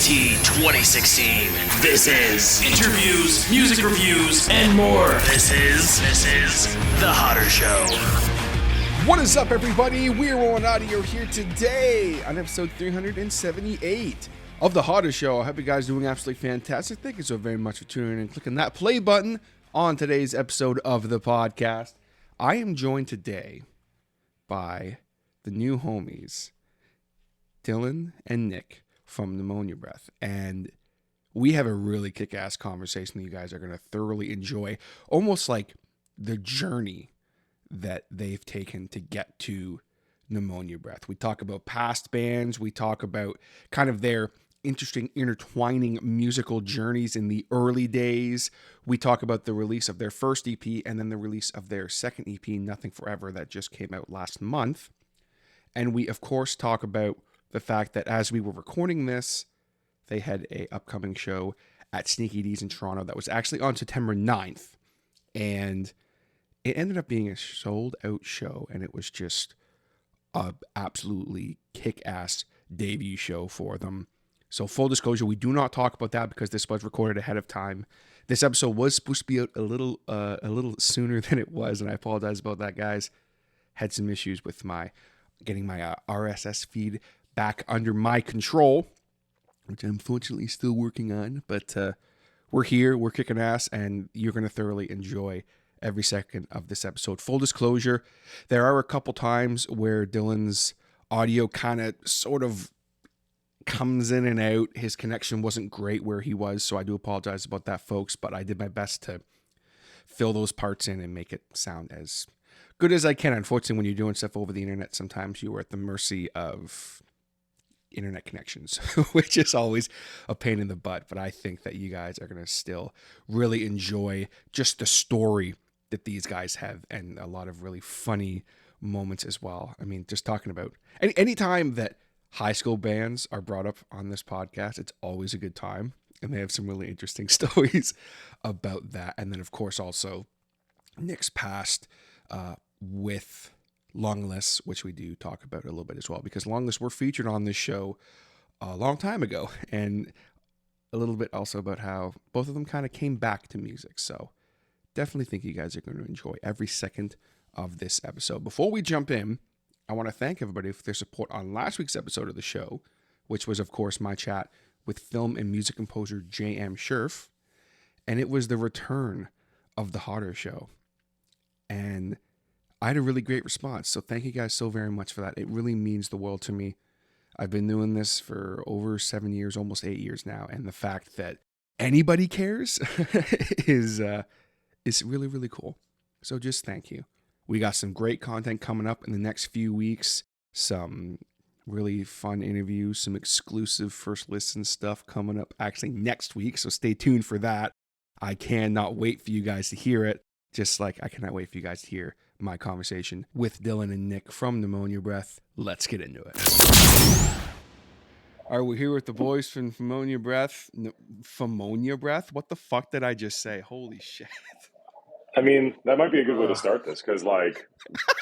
CT 2016. This is interviews, music reviews, and more. This is The Hotter Show. What is up, everybody? We're on audio here today on episode 378 of The Hotter Show. I hope you guys are doing absolutely fantastic. Thank you so very much for tuning in and clicking that play button on today's episode of the podcast. I am joined today by the new homies, Dylan and Nick from Pneumonia Breath, and we have a really kick-ass conversation that you guys are going to thoroughly enjoy, almost like the journey that they've taken to get to Pneumonia Breath. We talk about past bands, we talk about kind of their interesting intertwining musical journeys in the early days. We talk about the release of their first EP and then the release of their second EP, Nothing Forever, that just came out last month. And we, of course, talk about the fact that as we were recording this, they had a upcoming show at Sneaky D's in Toronto that was actually on September 9th. And it ended up being a sold-out show, and it was just a absolutely kick-ass debut show for them. So full disclosure, we do not talk about that because this was recorded ahead of time. This episode was supposed to be out a little sooner than it was, and I apologize about that, guys. Had some issues with getting my RSS feed back under my control, which I'm unfortunately still working on. But we're here, we're kicking ass, and you're going to thoroughly enjoy every second of this episode. Full disclosure, there are a couple times where Dylan's audio kind of sort of comes in and out. His connection wasn't great where he was, so I do apologize about that, folks, but I did my best to fill those parts in and make it sound as good as I can. Unfortunately, when you're doing stuff over the internet, sometimes you are at the mercy of internet connections, which is always a pain in the butt, but I think that you guys are going to still really enjoy just the story that these guys have and a lot of really funny moments as well. I mean, just talking about anytime that high school bands are brought up on this podcast, it's always a good time, and they have some really interesting stories about that. And then, of course, also Nick's past with Longlist, which we do talk about a little bit as well, because Longlist were featured on this show a long time ago, and a little bit also about how both of them kind of came back to music. So definitely think you guys are going to enjoy every second of this episode. Before we jump in, I want to thank everybody for their support on last week's episode of the show, which was, of course, my chat with film and music composer J.M. Scherf, and it was the return of The Hotter Show. And I had a really great response, so thank you guys so very much for that. It really means the world to me. I've been doing this for over 7 years, almost 8 years now, and the fact that anybody cares is really, really cool. So just thank you. We got some great content coming up in the next few weeks, some really fun interviews, some exclusive first listen stuff coming up actually next week, so stay tuned for that. I cannot wait for you guys to hear it, just like I cannot wait for you guys to hear my conversation with Dylan and Nick from Pneumonia Breath. Let's get into it. All right, we're here with the boys from Pneumonia Breath. Pneumonia Breath? What the fuck did I just say? Holy shit. I mean, that might be a good way to start this, because, like,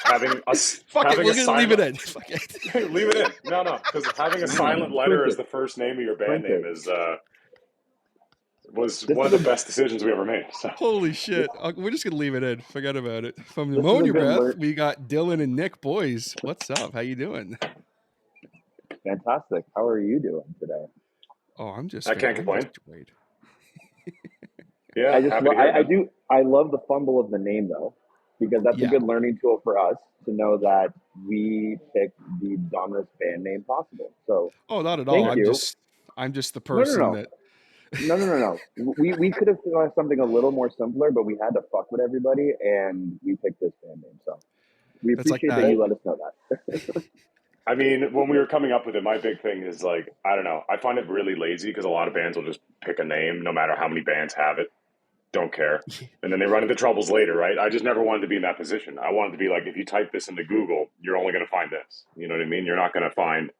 having a Fuck it, we're going to leave it in. Fuck it. Leave it in. No, because having a silent letter as the first name of your band name was one of the best decisions we ever made. So. Holy shit. We're just going to leave it in. Forget about it. From Pneumonia Breath, we got Dylan and Nick. Boys, what's up? How you doing? Fantastic. How are you doing today? Oh, I can't complain. Yeah, I love the fumble of the name, though, because that's a good learning tool for us to know that we picked the dumbest band name possible. So, not at all. I'm just the person that. No. We could have done something a little more simpler, but we had to fuck with everybody, and we picked this band name. So we appreciate that you let us know that. I mean, when we were coming up with it, my big thing is, like, I don't know. I find it really lazy because a lot of bands will just pick a name, no matter how many bands have it. Don't care. And then they run into troubles later, right? I just never wanted to be in that position. I wanted to be like, if you type this into Google, you're only going to find this. You know what I mean? You're not going to find,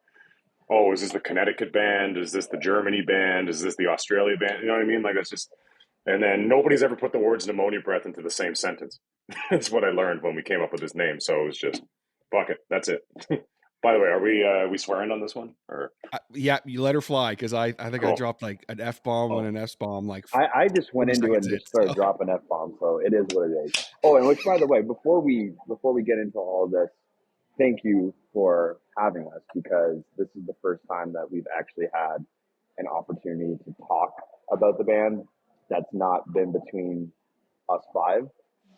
oh, is this the Connecticut band? Is this the Germany band? Is this the Australia band? You know what I mean? Like, that's just, and then nobody's ever put the words Pneumonia Breath into the same sentence. That's what I learned when we came up with this name. So it was just, fuck it. That's it. By the way, are we swearing on this one? Or Yeah, you let her fly, because I think I Cool. dropped like an F-bomb and an S-bomb like I just went 40 into it seconds and in, just started so. dropping F-bombs, so it is what it is. Oh, and which, by the way, before we get into all of this, thank you for having us, because this is the first time that we've actually had an opportunity to talk about the band that's not been between us five.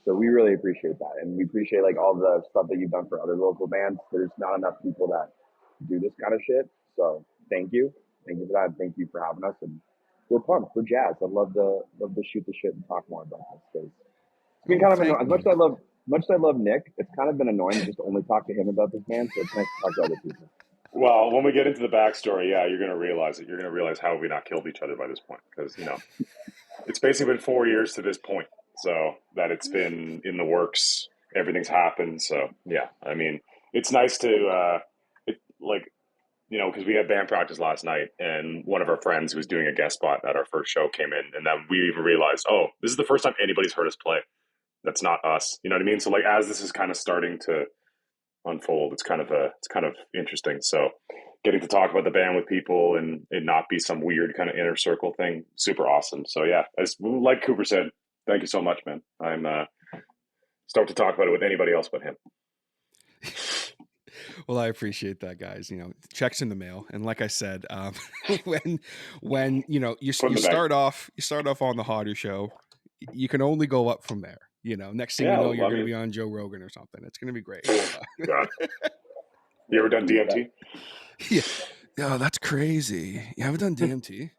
So we really appreciate that, and we appreciate like all the stuff that you've done for other local bands. There's not enough people that do this kind of shit. So thank you for that. And thank you for having us. And we're pumped. We're jazzed. I'd love to shoot the shit and talk more about this, because it's been kind of annoying. As much as I love Nick, it's kind of been annoying to just only talk to him about this band. So it's nice to talk to other people. Well, when we get into the backstory, yeah, you're going to realize it. You're going to realize how we not killed each other by this point, because it's basically been 4 years to this point. So that it's been in the works, everything's happened. So yeah, I mean, it's nice to because we had band practice last night, and one of our friends who was doing a guest spot at our first show came in, and then we even realized, oh, this is the first time anybody's heard us play. That's not us. You know what I mean? So like, as this is kind of starting to unfold, it's kind of interesting. So getting to talk about the band with people and it not be some weird kind of inner circle thing, super awesome. So yeah, as like Cooper said, thank you so much, man. I'm stoked to talk about it with anybody else but him. Well, I appreciate that, guys. Checks in the mail, and like I said, when you start off on the Hodder Show, you can only go up from there. Next thing you know, you're going to be on Joe Rogan or something. It's going to be great. God. You ever done DMT? Yeah. Oh, that's crazy. You haven't done DMT?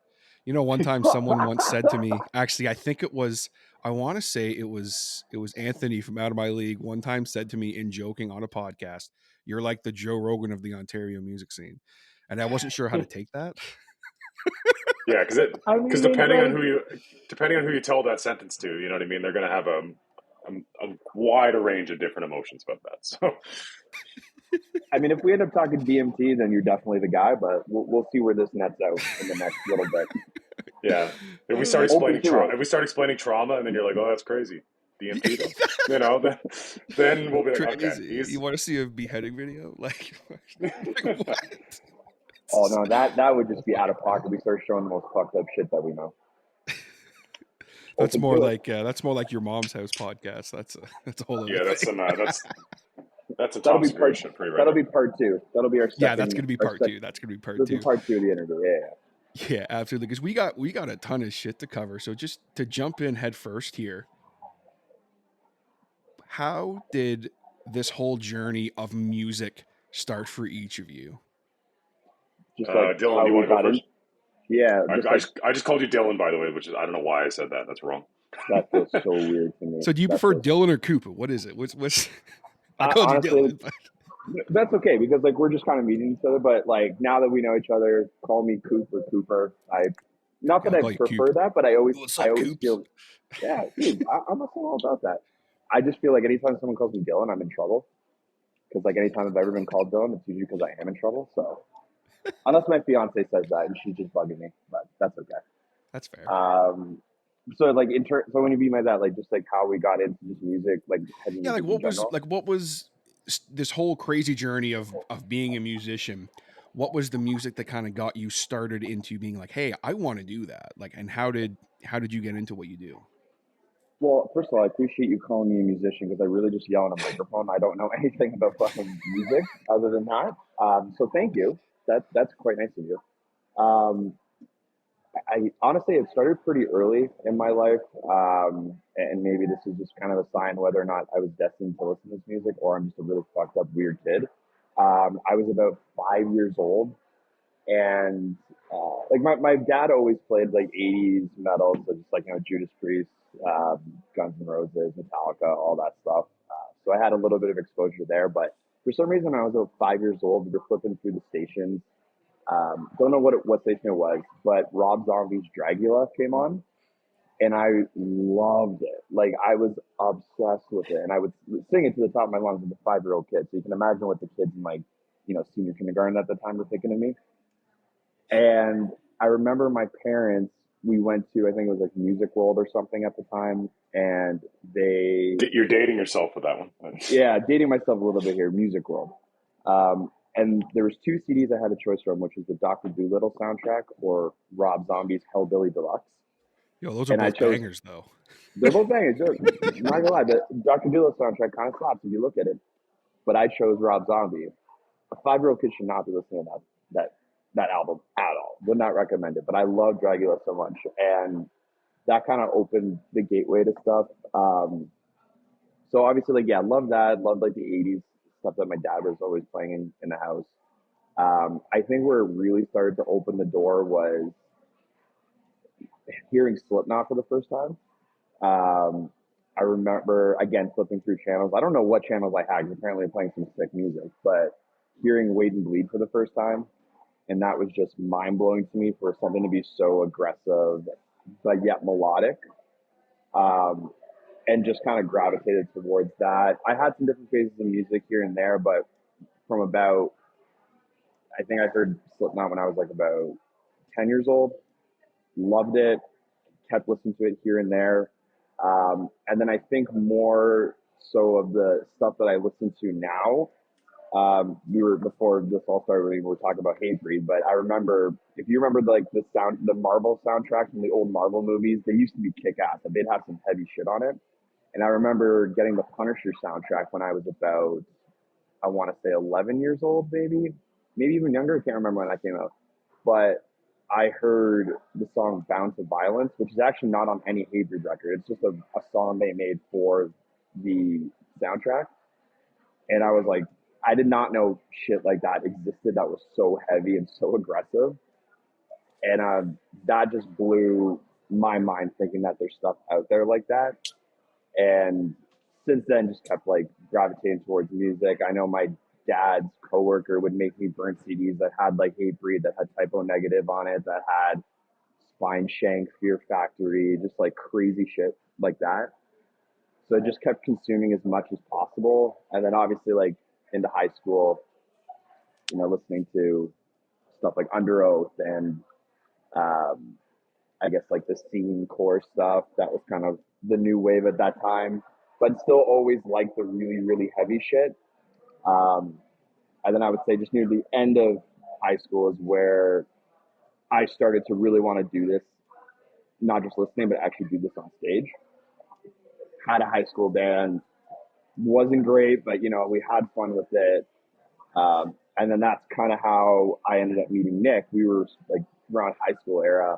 One time someone once said to me, actually, I want to say it was Anthony from Out of My League, one time said to me in joking on a podcast, "You're like the Joe Rogan of the Ontario music scene." And I wasn't sure how to take that. Yeah, because depending on who you tell that sentence to, you know what I mean, they're going to have a wider range of different emotions about that. So, I mean, if we end up talking DMT, then you're definitely the guy. But we'll see where this nets out in the next little bit. Yeah, if we start explaining trauma, and then you're like, "Oh, that's crazy." DMT, though. Then we'll be like, crazy. "Okay." You want to see a beheading video? Like what? Oh no, that would just be out of pocket. We start showing the most fucked up shit that we know. That's more like your mom's house podcast. That's a whole other thing. That's a top secret shit for you, right? That'll be part two. That'll be our second. Yeah, that's gonna be part two. That's gonna be part two. Part two of the interview. Yeah. Yeah, absolutely. Because we got a ton of shit to cover. So just to jump in head first here, how did this whole journey of music start for each of you? Just like Dylan, you want to go first? Yeah. I just called you Dylan, by the way, which is, I don't know why I said that. That's wrong. That feels so weird to me. So do you prefer Dylan or Cooper? What is it? What's I called honestly, you Dylan. But... That's okay, because like we're just kind of meeting each other. But like now that we know each other, call me Cooper. I prefer that, but I always feel, yeah, dude, I'm not all about that. I just feel like anytime someone calls me Dylan, I'm in trouble. Because like anytime I've ever been called Dylan, it's usually because I am in trouble. So unless my fiance says that and she's just bugging me, but that's okay. That's fair. So like so when you mean by that, like just like how we got into just music, like yeah, like what was this whole crazy journey of being a musician? What was the music that kind of got you started into being like, hey, I want to do that? Like, and how did you get into what you do? Well, first of all, I appreciate you calling me a musician, because I really just yell on a microphone. I don't know anything about fucking music other than that. So thank you. That's quite nice of you. I honestly, it started pretty early in my life, and maybe this is just kind of a sign whether or not I was destined to listen to this music, or I'm just a really fucked up weird kid. I was about 5 years old, and like my dad always played like 80s metal, so just like Judas Priest, Guns N' Roses, Metallica, all that stuff. So I had a little bit of exposure there, but for some reason when I was about 5 years old, we were flipping through the stations. Don't know what station it was, but Rob Zombie's Dragula came on, and I loved it. Like I was obsessed with it, and I would sing it to the top of my lungs as a 5-year-old kid. So you can imagine what the kids in like senior kindergarten at the time were thinking of me. And I remember my parents, we went to, I think it was like Music World or something at the time, and You're dating yourself with that one. Yeah, dating myself a little bit here, Music World. And there was two CDs I had a choice from, which was the Dr. Dolittle soundtrack or Rob Zombie's Hellbilly Deluxe. Yo, those are And I both chose bangers, though. they're both bangers. I'm not gonna lie, the Dr. Dolittle soundtrack kind of slaps if you look at it. But I chose Rob Zombie. A 5-year-old kid should not be listening to that album at all. Would not recommend it. But I love Dragula so much, and that kind of opened the gateway to stuff. So obviously, like, yeah, love that. Love like the '80s stuff that my dad was always playing in the house. I think where it really started to open the door was hearing Slipknot for the first time. I remember, again, flipping through channels. I don't know what channels I had, 'cause apparently I'm playing some sick music, but hearing Wade and Bleed for the first time, and that was just mind-blowing to me for something to be so aggressive, but yet melodic, and just kind of gravitated towards that. I had some different phases of music here and there, but from about, I think I heard Slipknot when I was like about 10 years old, loved it, kept listening to it here and there. And then I think more so of the stuff that I listen to now, before this all started, we were talking about Hatebreed, but I remember, if you remember like the Marvel soundtrack from the old Marvel movies, they used to be kick-ass, and they'd have some heavy shit on it. And I remember getting the Punisher soundtrack when I was about, I want to say 11 years old, maybe even younger. I can't remember when that came out, but I heard the song Bound to Violence, which is actually not on any Hatebreed record. It's just a song they made for the soundtrack. And I was like, I did not know shit like that existed that was so heavy and so aggressive. And that just blew my mind, thinking that there's stuff out there like that. And since then, just kept like gravitating towards music. I know my dad's coworker would make me burn CDs that had like Hatebreed, that had Typo Negative on it, that had Spine Shank, Fear Factory, just like crazy shit like that. So I just kept consuming as much as possible. And then obviously like into high school, listening to stuff like Under Oath and I guess like the scene core stuff. That was kind of the new wave at that time, but still always liked the really, really heavy shit. And then I would say just near the end of high school is where I started to really want to do this, not just listening, but actually do this on stage. Had a high school band, wasn't great, but we had fun with it. And then that's kind of how I ended up meeting Nick. We were like around high school era,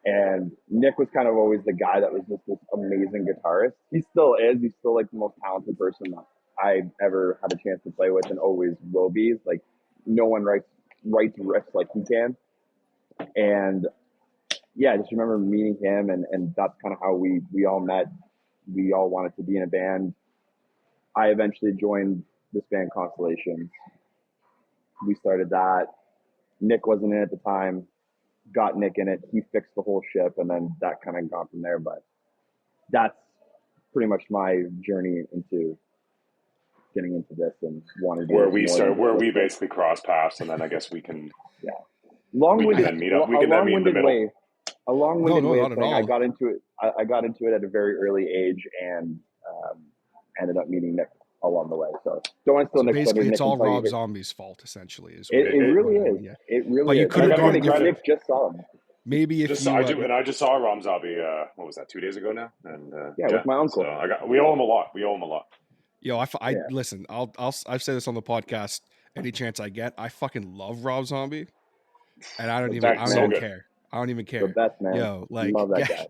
and Nick was kind of always the guy that was just this amazing guitarist. He still is. He's still like the most talented person that I ever had a chance to play with, and always will be. Like, no one writes riffs like he can. And yeah, I just remember meeting him, and that's kind of how we all met. We all wanted to be in a band. I eventually joined this band Constellations. We started that. Nick wasn't in it at the time. Got Nick in it. He fixed the whole ship, and then that kind of gone from there. But that's pretty much my journey into getting into this and wanting to. Where we basically cross paths, and then I guess we can. Yeah. We can then meet up. We can then meet in the middle. A long-winded way not of at saying all. I got into it at a very early age, and ended up meeting Nick along the way. So don't want to steal Nick's thunder. Basically, it's Nick all can tell you Rob it- Zombie's fault, essentially. Is It really is. Yeah. It really But you is. could've And I gone think if- Nick just saw him. Maybe if I just saw Rom Zombie. What was that? 2 days ago now. And with my uncle. So we owe him a lot. Yo, Yeah. listen. I've said this on the podcast. Any chance I get, I fucking love Rob Zombie, and I don't even care. I don't even care. The best, man. Yo, like, Love that yeah, guy.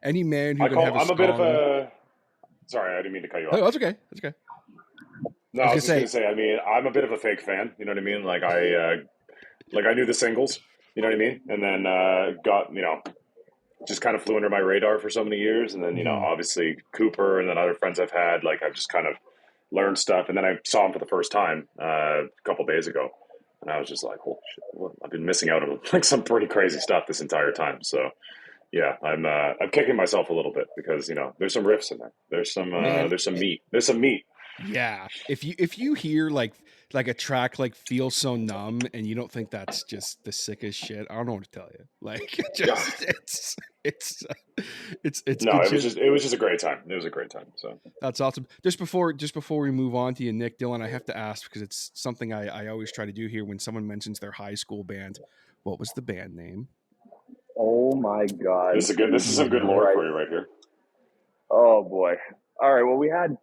any man who can have a I'm a bit of song- a. Sorry, I didn't mean to cut you off. Oh, that's okay. That's okay. No, I was just gonna say. I mean, I'm a bit of a fake fan. You know what I mean? Like I knew the singles. You know what I mean? And then got just kind of flew under my radar for so many years. And then obviously Cooper and then other friends I've had. Like I've just kind of learned stuff. And then I saw him for the first time a couple days ago, and I was just like, "Holy shit! Well, I've been missing out on like some pretty crazy stuff this entire time." So yeah, I'm kicking myself a little bit because there's some riffs in there. There's some meat. There's some meat. Yeah, if you hear like like a track like "Feel So Numb," and you don't think that's just the sickest shit. I don't know what to tell you. Like, it's No, just it was just a great time. It was a great time. So that's awesome. Just before we move on to you, Nick, Dylan, I have to ask because it's something I always try to do here when someone mentions their high school band. What was the band name? Oh my God. this is some good lore for you right here. Oh boy. All right. Well, we had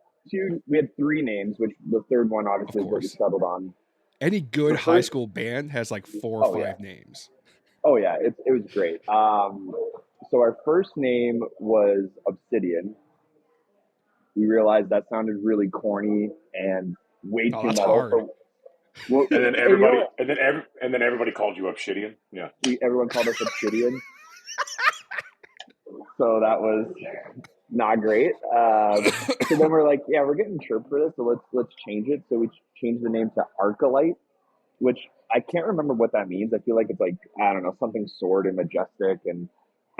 three names, which the third one obviously is what we settled on. Any good high school band has like 4 or 5 names. Oh yeah, it was great. So our first name was Obsidian. We realized that sounded really corny and way too that's metal. hard. And then everybody called you Obsidian. Yeah. Everyone called us Obsidian. So that was not great. So then we're like, yeah, we're getting chirped for this, so let's change it. So we changed the name to Arcalite, which I can't remember what that means. I feel like it's like, I don't know, something sword and majestic, and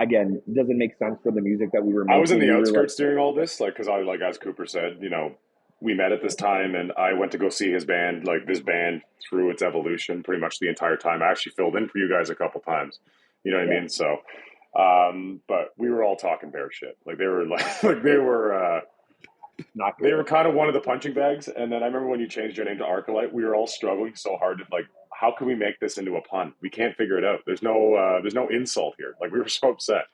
again, it doesn't make sense for the music that we were making. I was in the outskirts during all this, like, because as Cooper said, we met at this time, and I went to go see his band, like this band through its evolution pretty much the entire time. I actually filled in for you guys a couple times. You know what I mean? So, but we were all talking bear shit. Like they were they were kind of one of the punching bags. And then I remember when you changed your name to Arcalite, we were all struggling so hard to like, how can we make this into a pun? We can't figure it out. There's no insult here. Like we were so upset.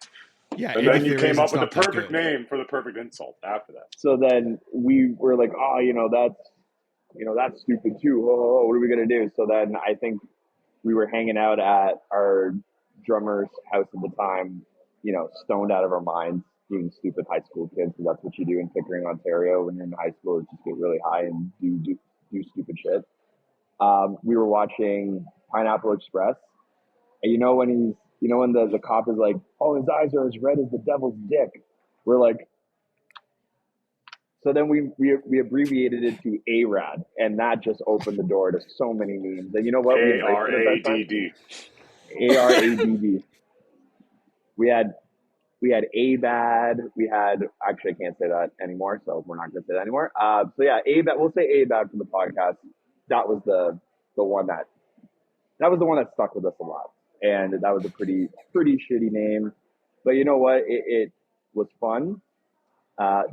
Yeah, and then you came up with the perfect name for the perfect insult after that. So then we were like, that's stupid too. Oh, what are we gonna do? So then I think we were hanging out at our drummer's house at the time, stoned out of our minds, being stupid high school kids. So that's what you do in Pickering, Ontario, when you're in high school, is just get really high and do stupid shit. We were watching Pineapple Express, and when the cop is like, oh, his eyes are as red as the devil's dick. We're like, so then we abbreviated it to ARAD, and that just opened the door to so many memes. And you know what? ARADD. ARADD. We had ABAD. We had, actually, I can't say that anymore, so we're not going to say that anymore. So yeah, ABAD. We'll say ABAD for the podcast. That was the one that stuck with us a lot, and that was a pretty shitty name. But you know what? It was fun,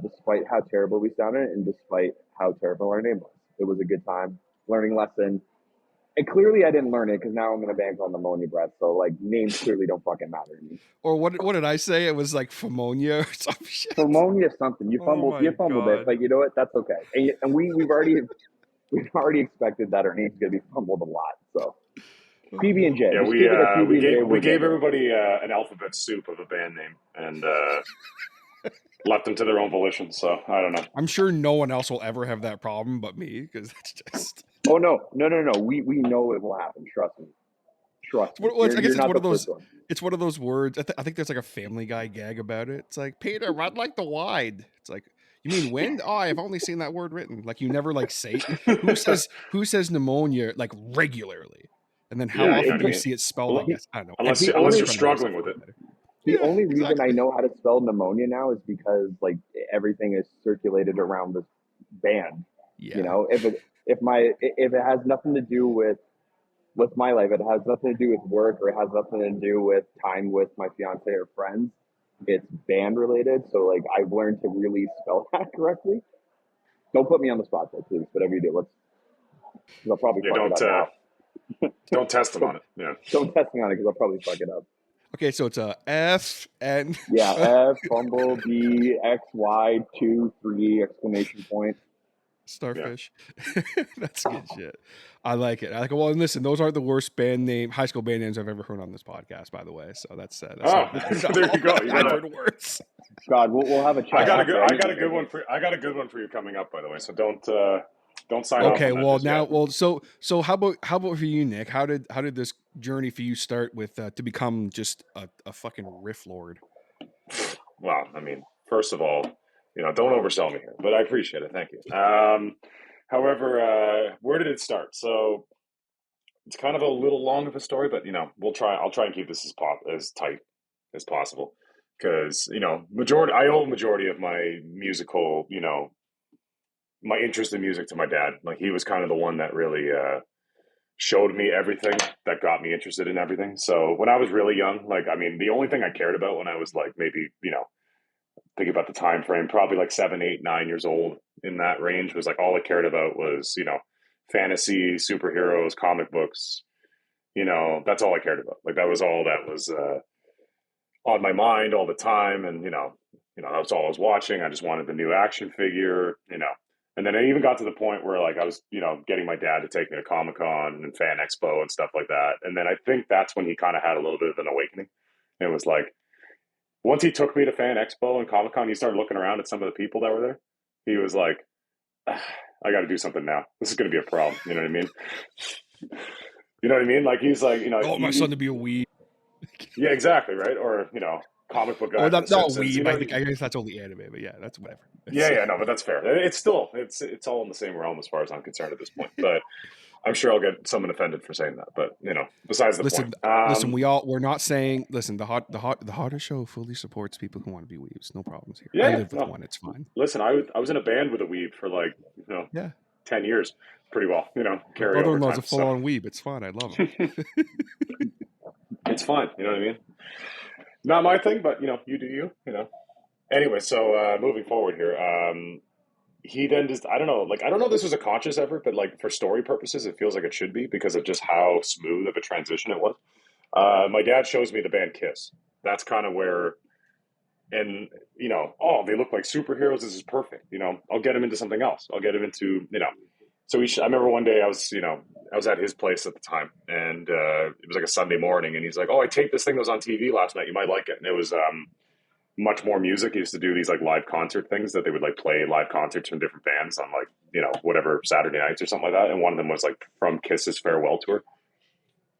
despite how terrible we sounded, and despite how terrible our name was. It was a good time, learning lesson. And clearly I didn't learn it because now I'm in a band called Pneumonia Breath. So like names clearly don't fucking matter to me. Or what did I say? It was like Pneumonia or some shit. Pneumonia something. You fumbled it, but you know what? That's okay. And we've already expected that our name's gonna be fumbled a lot. So PB and J. Yeah, we gave everybody an alphabet soup of a band name and left them to their own volition. So I don't know. I'm sure no one else will ever have that problem but me, because that's just. Oh no! We know it will happen. Trust me. Well, I guess it's one of those. It's one of those words. I think there's like a Family Guy gag about it. It's like, Peter, run like the wide. It's like, you mean wind? Oh, I've only seen that word written. Like you never like say. Who says pneumonia like regularly? And then how often do you see it spelled? I guess I don't know. Unless you're struggling with it. The only reason I know how to spell pneumonia now is because like everything is circulated around this band. Yeah. If it has nothing to do with my life, it has nothing to do with work, or it has nothing to do with time with my fiance or friends, it's band related. So like I've learned to really spell that correctly. Don't put me on the spot though, please. Whatever you do, I'll probably fuck it up now. Don't test them on it. Yeah. Don't test me on it because I'll probably fuck it up. Okay, so it's a F and F fumble B X Y 2 3 exclamation point. Starfish. Yeah. That's good shit. I like it. Well, and listen, those aren't the worst high school band names I've ever heard on this podcast, by the way. So that's there you go. I've heard worse. God, we'll have a chat. I got a good one for you coming up, by the way. So don't sign off. Okay, well now, so how about for you, Nick? How did this journey for you start with to become just a fucking riff lord? Well, I mean, first of all, don't oversell me here, but I appreciate it. Thank you. However, where did it start? So it's kind of a little long of a story, but I'll try and keep this as tight as possible, because I owe majority of my musical my interest in music to my dad. Like he was kind of the one that really showed me everything that got me interested in everything. So when I was really young, like I mean, the only thing I cared about when I was like maybe think about the time frame, probably like 7, 8, 9 years old in that range was like all I cared about was fantasy, superheroes, comic books. That's all I cared about. Like that was all that was on my mind all the time, and that's all I was watching. I just wanted the new action figure. And then I even got to the point where like I was, getting my dad to take me to Comic-Con and Fan Expo and stuff like that. And then I think that's when he kind of had a little bit of an awakening. It was like once he took me to Fan Expo and Comic-Con, he started looking around at some of the people that were there. He was like, I got to do something now. This is going to be a problem. You know what I mean? You know what I mean? Like he's like, I want my son to be a weeb. Yeah, exactly, right? Or comic book guy. Or not weeb. I guess that's only anime, but yeah, that's whatever. No, but that's fair. It's still it's all in the same realm as far as I'm concerned at this point. But I'm sure I'll get someone offended for saying that. But besides the point. Listen, we're not saying. Listen, the Hotter Show fully supports people who want to be weebs. No problems here. Yeah, I live with one. It's fine. Listen, I was in a band with a weeb for like 10 years, pretty well. Carry over. Brother-in-law's a full-on weeb. It's fine. I love him. It's fine. You know what I mean? Not my thing, but you do you. Anyway, so moving forward here, he then just I don't know if this was a conscious effort, but like for story purposes, it feels like it should be because of just how smooth of a transition it was. My dad shows me the band Kiss. That's kind of where, and they look like superheroes. This is perfect. I'll get him into something else. I'll get him into So I remember one day I was at his place at the time, and it was like a Sunday morning, and he's like, "Oh, I taped this thing that was on TV last night. You might like it." And it was much more music. He used to do these like live concert things that they would like play live concerts from different bands on like whatever Saturday nights or something like that. And one of them was like from Kiss's farewell tour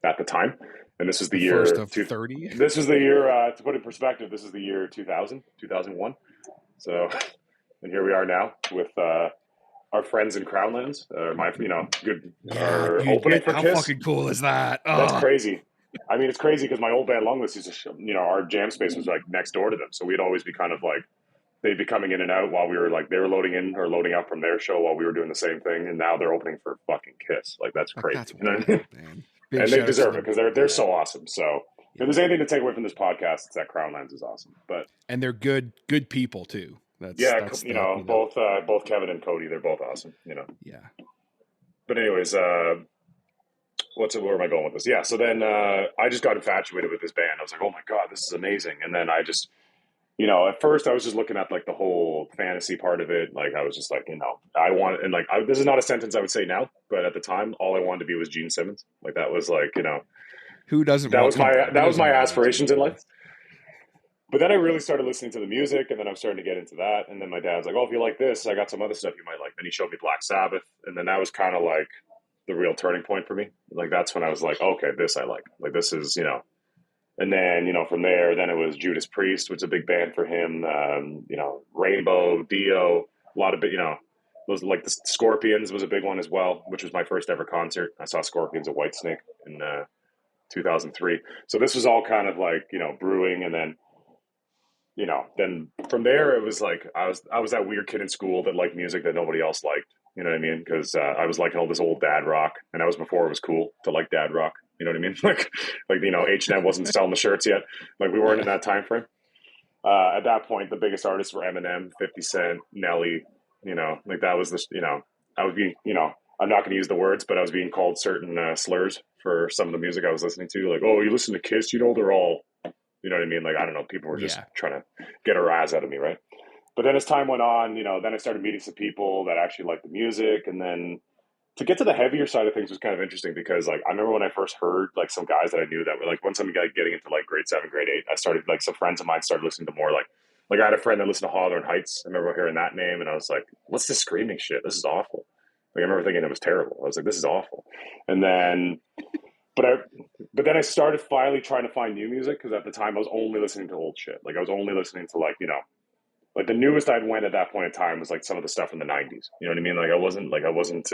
at the time. And this was the year first of 30. This was the year to put in perspective. This is the year 2000, 2001. So, and here we are now with. Our friends in Crownlands, opening for How Kiss. fucking cool is that? That's crazy. I mean, it's crazy because my old band Lungless used to, our jam space was like next door to them, so we'd always be kind of like they'd be coming in and out while we were like they were loading in or loading out from their show while we were doing the same thing, and now they're opening for fucking Kiss. Like that's crazy. That's wild, man. And they deserve it because they're so awesome. So if there's anything to take away from this podcast, it's that Crownlands is awesome. And they're good people too. That's both Kevin and Cody, they're both awesome, Yeah. But anyways, where am I going with this? Yeah, so then I just got infatuated with this band. I was like, oh my God, this is amazing. And then I just, at first I was just looking at like the whole fantasy part of it. Like I was just like, I want, and like, this is not a sentence I would say now, but at the time, all I wanted to be was Gene Simmons. Like that was like, who doesn't? That was my aspirations in life. But then I really started listening to the music, and then I'm starting to get into that. And then my dad's like, "Oh, if you like this, I got some other stuff you might like." Then he showed me Black Sabbath, and then that was kind of like the real turning point for me. Like that's when I was like, "Okay, this I like. Like this is And then from there, then it was Judas Priest, which is a big band for him. Rainbow, Dio, a lot of those like the Scorpions was a big one as well, which was my first ever concert. I saw Scorpions at Whitesnake in 2003. So this was all kind of like brewing, and then. Then from there, it was like I was that weird kid in school that liked music that nobody else liked. You know what I mean? Because I was liking all this old dad rock, and that was before it was cool to like dad rock. You know what I mean? like H&M wasn't selling the shirts yet. Like we weren't in that time frame. At that point, the biggest artists were Eminem, 50 Cent, Nelly. Like that was I was being I'm not going to use the words, but I was being called certain slurs for some of the music I was listening to. Like, oh, you listen to Kiss, they're all. You know what I mean? Like, I don't know. People were just trying to get a rise out of me, right? But then as time went on, then I started meeting some people that actually liked the music. And then to get to the heavier side of things was kind of interesting because, like, I remember when I first heard, like, some guys that I knew that were, like, once I'm getting into, like, grade 7, grade 8, I started, like, some friends of mine started listening to more, like I had a friend that listened to Hawthorne Heights. I remember hearing that name, and I was like, what's this screaming shit? This is awful. Like, I remember thinking it was terrible. I was like, this is awful. And then... But then I started finally trying to find new music because at the time I was only listening to old shit. Like I was only listening to like the newest I'd went at that point in time was like some of the stuff from the 90s. You know what I mean? Like I wasn't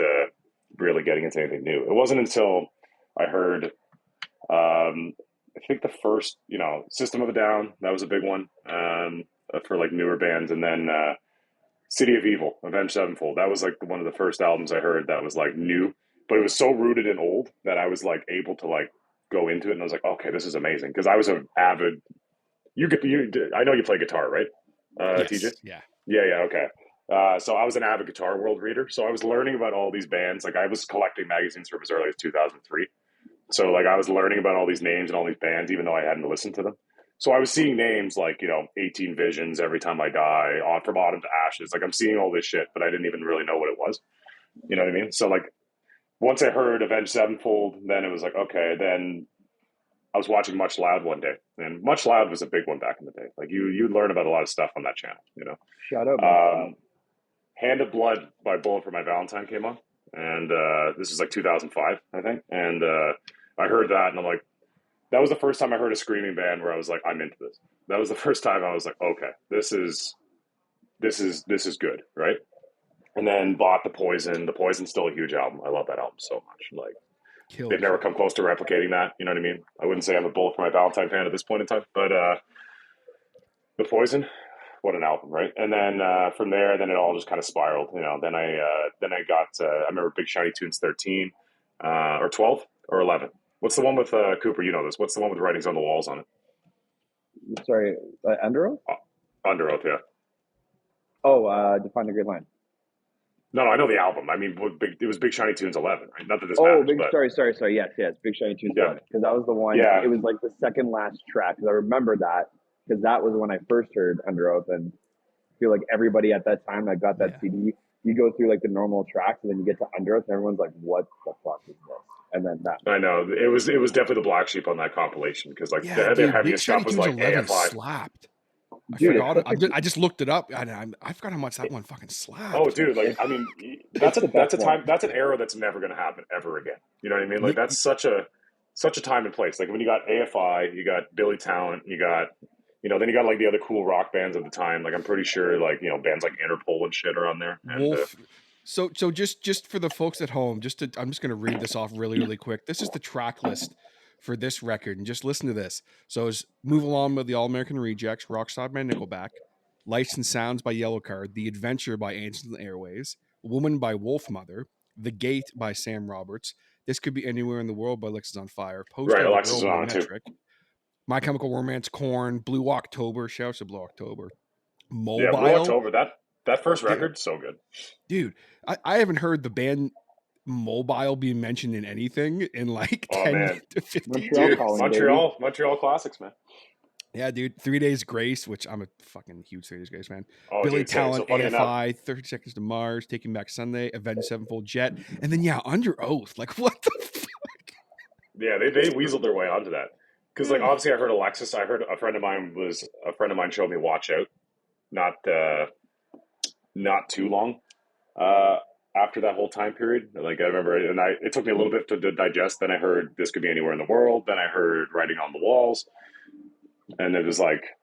really getting into anything new. It wasn't until I heard I think the first System of a Down, that was a big one for like newer bands, and then City of Evil, Avenged Sevenfold. That was like one of the first albums I heard that was like new, but it was so rooted in old that I was like able to like go into it, and I was like, okay, this is amazing, because I was an avid. I know you play guitar, right, TJ? Yes. Yeah. Yeah, okay. So I was an avid Guitar World reader, so I was learning about all these bands. Like I was collecting magazines from as early as 2003. So like I was learning about all these names and all these bands, even though I hadn't listened to them. So I was seeing names like, 18 Visions, Every Time I Die, On From Autumn to Ashes. Like I'm seeing all this shit, but I didn't even really know what it was. You know what I mean? So like once I heard Avenged Sevenfold, then it was like, okay, then I was watching Much Loud one day. And Much Loud was a big one back in the day. Like you learn about a lot of stuff on that channel, Shout out. Hand of Blood by Bullet for My Valentine came on. And this is like 2005, I think. And I heard that, and I'm like, that was the first time I heard a screaming band where I was like, I'm into this. That was the first time I was like, okay, this is good, right? And then bought The Poison. The Poison's still a huge album. I love that album so much. Like, they've never come close to replicating that. You know what I mean? I wouldn't say I'm a Bullet for My Valentine fan at this point in time, but The Poison, what an album, right? And then from there, then it all just kind of spiraled. Then I got I remember Big Shiny Tunes 13 or 12 or 11. What's the one with Cooper? You know this. What's the one with Writings on the Walls on it? Sorry, Under Oath? Under Oath, yeah. Oh, Define the Great Line. No, I know the album. I mean, it was Big Shiny Tunes 11, right? Not that this matters, sorry. Yes, Big Shiny Tunes 11. Because that was the one. Yeah. It was like the second last track. Because I remember that. Because that was when I first heard Under Oath, and I feel like everybody at that time that got that CD, you go through like the normal tracks, and then you get to Under Oath, and everyone's like, "What the fuck is this?" And then that. I know it was definitely the black sheep on that compilation, because like the heaviest stuff was like AFI. Slapped. Dude, I just looked it up, and I forgot how much that one fucking slapped. Oh, dude! Like, I mean, that's a time. That's an era that's never going to happen ever again. You know what I mean? Like, that's such a time and place. Like when you got AFI, you got Billy Talent, you got then you got like the other cool rock bands at the time. Like I'm pretty sure like bands like Interpol and shit are on there. And, Wolf. So just for the folks at home, I'm just going to read this off really, really quick. This is the track list for this record, and just listen to this. So it's Move Along with the All American Rejects, Rockstar by Nickelback, Lights and Sounds by Yellowcard, The Adventure by Angels and Airways, Woman by Wolfmother, The Gate by Sam Roberts, This Could Be Anywhere in the World by Alexis on Fire, Post right, Alexis is on too. My Chemical Romance, Korn, Blue October, shouts to Blue October, Mobile. Yeah, Blue October. That first record, so good. Dude, I haven't heard the band Mobile being mentioned in anything in like 10 to 15 years. Montreal classics, man. Yeah, dude. 3 Days Grace, which I'm a fucking huge 3 Days Grace fan. Oh, Billy dude, Talent, so AFI, 30 Seconds to Mars, Taking Back Sunday, Avenged Sevenfold, Jet, and then Under Oath. Like, what the fuck? Yeah, they weaseled their way onto that. Because like obviously I heard Alexis. I heard a friend of mine showed me Watch Out. Not too long after that whole time period. Like I remember, and it took me a little bit to digest. Then I heard This Could Be Anywhere in the World. Then I heard Writing on the Walls, and it was like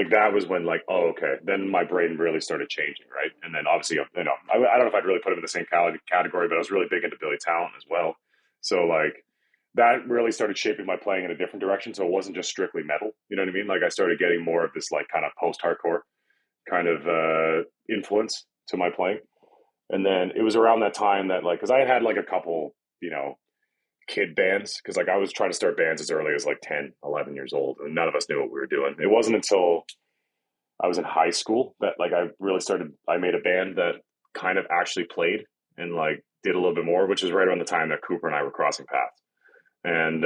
that was when like, oh, okay. Then my brain really started changing, right? And then obviously I don't know if I'd really put him in the same category, but I was really big into Billy Talent as well. So like that really started shaping my playing in a different direction. So it wasn't just strictly metal. You know what I mean? Like I started getting more of this like kind of post-hardcore kind of influence to my playing. And then it was around that time that like, because I had like a couple, kid bands, because like I was trying to start bands as early as like 10, 11 years old, and none of us knew what we were doing. It wasn't until I was in high school that like I made a band that kind of actually played and like did a little bit more, which is right around the time that Cooper and I were crossing paths. And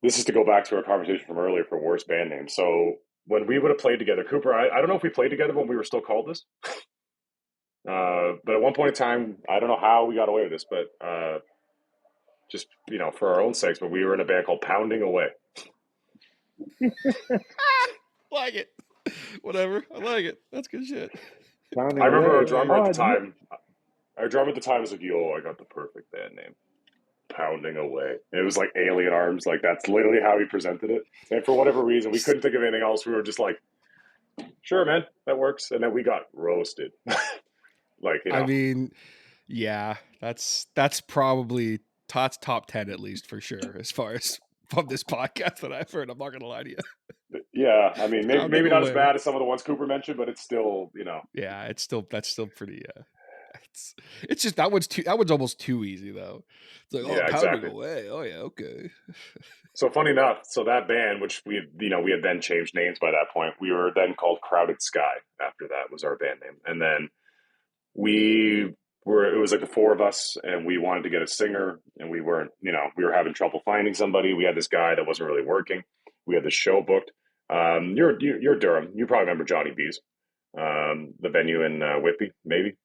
this is to go back to our conversation from earlier for worst band names. So when we would have played together, Cooper, I don't know if we played together when we were still called this. But at one point in time, I don't know how we got away with this, but just, for our own sakes, but we were in a band called Pounding Away. Like it. Whatever. I like it. That's good shit. I remember our drummer at the time. Our drummer at the time was like, yo, I got the perfect band name. Pounding Away. It was like Alien Arms. Like that's literally how he presented it. And for whatever reason, we couldn't think of anything else. We were just like, sure, man, that works. And then we got roasted. I mean, yeah, that's probably top 10 at least for sure, as far as from this podcast that I've heard. I'm not gonna lie to you. Yeah, I mean, maybe not as away. bad as some of the ones Cooper mentioned, but it's still, you know. Yeah, that's still pretty. It's just that one's almost too easy though. It's like, oh, Yeah, pounding exactly. away. Oh yeah, okay. So funny enough, so that band, which we had then changed names by that point, we were then called Crowded Sky. After that was our band name, and then it was like the four of us, and we wanted to get a singer, and we weren't, we were having trouble finding somebody. We had this guy that wasn't really working. We had this show booked. You're Durham. You probably remember Johnny B's, the venue in Whitby, maybe.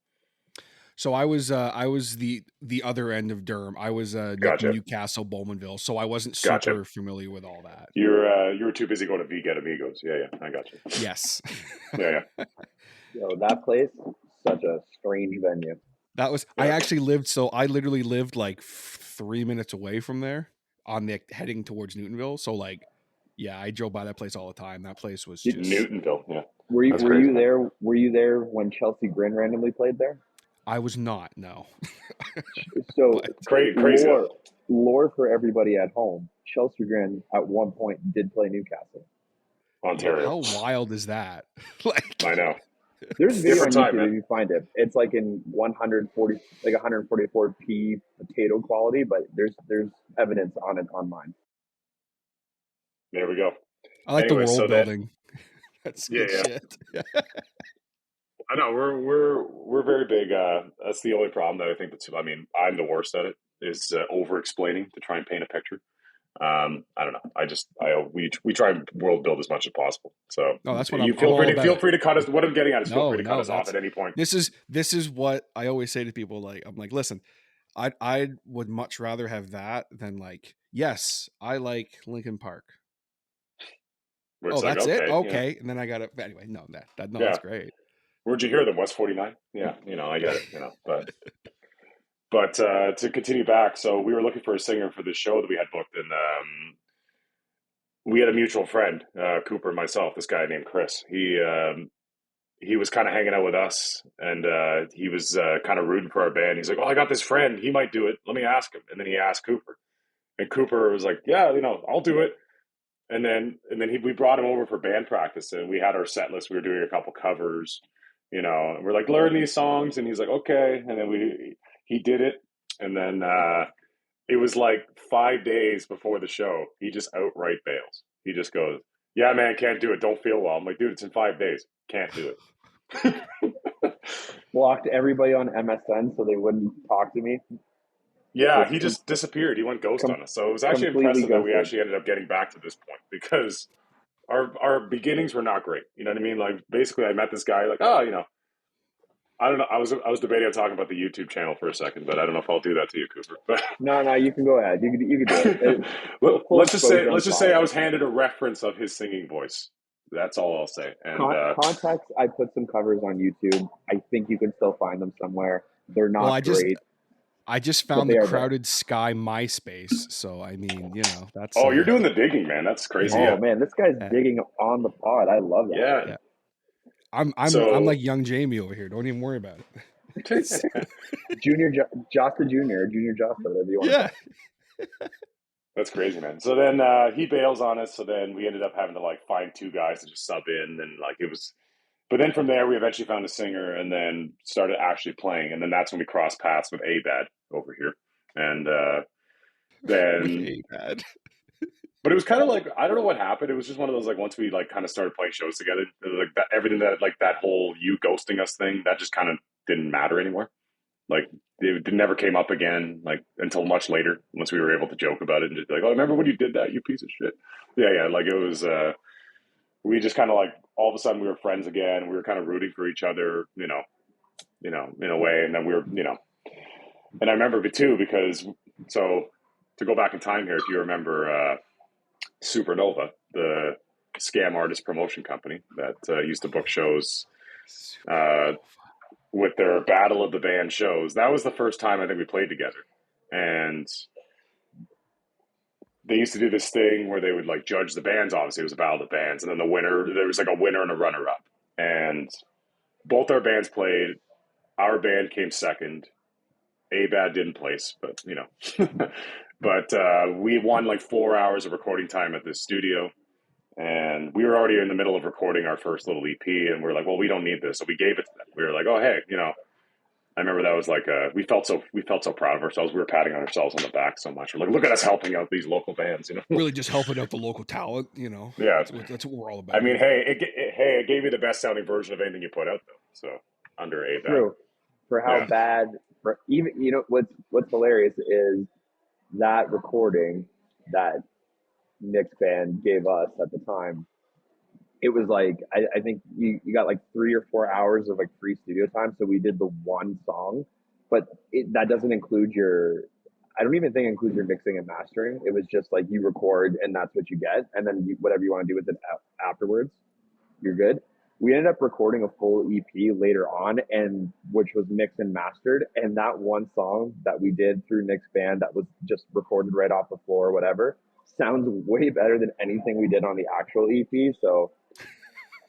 So I was the other end of Durham. I was Gotcha. Newcastle, Bowmanville. So I wasn't Gotcha. super familiar with all that. You were too busy going to V Get Amigos. Yeah, I got you. Yes. Yeah. Yo, that place, such a strange venue. That was I actually lived. So I literally lived like 3 minutes away from there, on the heading towards Newtonville. So like, yeah, I drove by that place all the time. That place was just Newtonville. Yeah. Were you there? Were you there when Chelsea Grin randomly played there? I was not. No. So crazy. Lore for everybody at home. Chelsea Grin at one point did play Newcastle, Ontario. How wild is that? Like, I know. There's a video on YouTube if you find it. It's like in 144p potato quality, but there's evidence on it online. There we go. I like the world building. That's good shit. I know we're very big. That's the only problem that I think I'm the worst at it is over explaining to try and paint a picture. I don't know. We try and world build as much as possible. So that's what feel free to cut us. What I'm getting at is feel free to cut us off at any point. This is what I always say to people. Like, I'm like, listen, I would much rather have that than like, yes, I like Linkin Park. That's it. Okay, yeah. And then I got it. Anyway, that's great. Where'd you hear them? West 49. Yeah, I get it. But to continue back, so we were looking for a singer for this show that we had booked, and we had a mutual friend, Cooper and myself. This guy named Chris. He was kind of hanging out with us, and he was kind of rooting for our band. He's like, "Oh, I got this friend. He might do it. Let me ask him." And then he asked Cooper, and Cooper was like, "Yeah, I'll do it." And then we brought him over for band practice, and we had our set list. We were doing a couple covers, and we're like, learn these songs, and he's like, okay. And then he did it, and then it was like 5 days before the show, he just outright bails. He just goes, "Yeah, man, can't do it. Don't feel well." I'm like, dude, it's in 5 days. Can't do it. Blocked everybody on MSN so they wouldn't talk to me. Yeah, he just disappeared. He went ghost on us. So it was actually impressive that we actually ended up getting back to this point, because our beginnings were not great. You know what I mean? Like, basically, I met this guy, like, I don't know. I was debating on talking about the YouTube channel for a second, but I don't know if I'll do that to you, Cooper. But no, you can go ahead. You can do it. Let's just say I was handed a reference of his singing voice. That's all I'll say. And context, I put some covers on YouTube. I think you can still find them somewhere. They're not great. I just found the Crowded Sky MySpace, so I mean, that's. Oh, you're doing the digging, man. That's crazy. Oh man, this guy's digging on the pod. I love that. Yeah. I'm like young Jamie over here. Don't even worry about it. Junior Josta, whatever you want. Yeah. That's crazy, man. So then he bails on us. So then we ended up having to like find two guys to just sub in, and like it was. But then from there, we eventually found a singer, and then started actually playing. And then that's when we crossed paths with Abad over here. And then Abad. But it was kind of like, I don't know what happened. It was just one of those, like, once we like kind of started playing shows together, like that, everything that, like that whole you ghosting us thing, that just kind of didn't matter anymore. Like it never came up again, like until much later, once we were able to joke about it and just be like, "Oh, remember when you did that, you piece of shit?" Yeah. Like it was, we just kind of like, all of a sudden we were friends again. We were kind of rooting for each other, in a way. And then we were, and I remember too, because so to go back in time here, if you remember, Supernova, the scam artist promotion company that used to book shows with their Battle of the Band shows. That was the first time I think we played together. And they used to do this thing where they would like judge the bands. Obviously, it was a Battle of the Bands. And then there was like a winner and a runner-up. And both our bands played. Our band came second. Abad didn't place, but, But we won like 4 hours of recording time at this studio. And we were already in the middle of recording our first little EP, and we were like, well, we don't need this. So we gave it to them. We were like, oh, hey, I remember that was like we felt so proud of ourselves. We were patting ourselves on the back so much. We're like, look at us helping out these local bands, Really just helping out the local talent, Yeah. That's what we're all about. I mean, hey, it gave you the best sounding version of anything you put out, though. So under a True. For how bad, for even, what's hilarious is that recording that Nick's band gave us at the time. It was like, I think you got like 3 or 4 hours of like free studio time. So we did the one song, but that doesn't include I don't even think it includes your mixing and mastering. It was just like you record and that's what you get. And then whatever you want to do with it afterwards, you're good. We ended up recording a full EP later on, and which was mixed and mastered. And that one song that we did through Nick's band that was just recorded right off the floor or whatever sounds way better than anything we did on the actual EP. So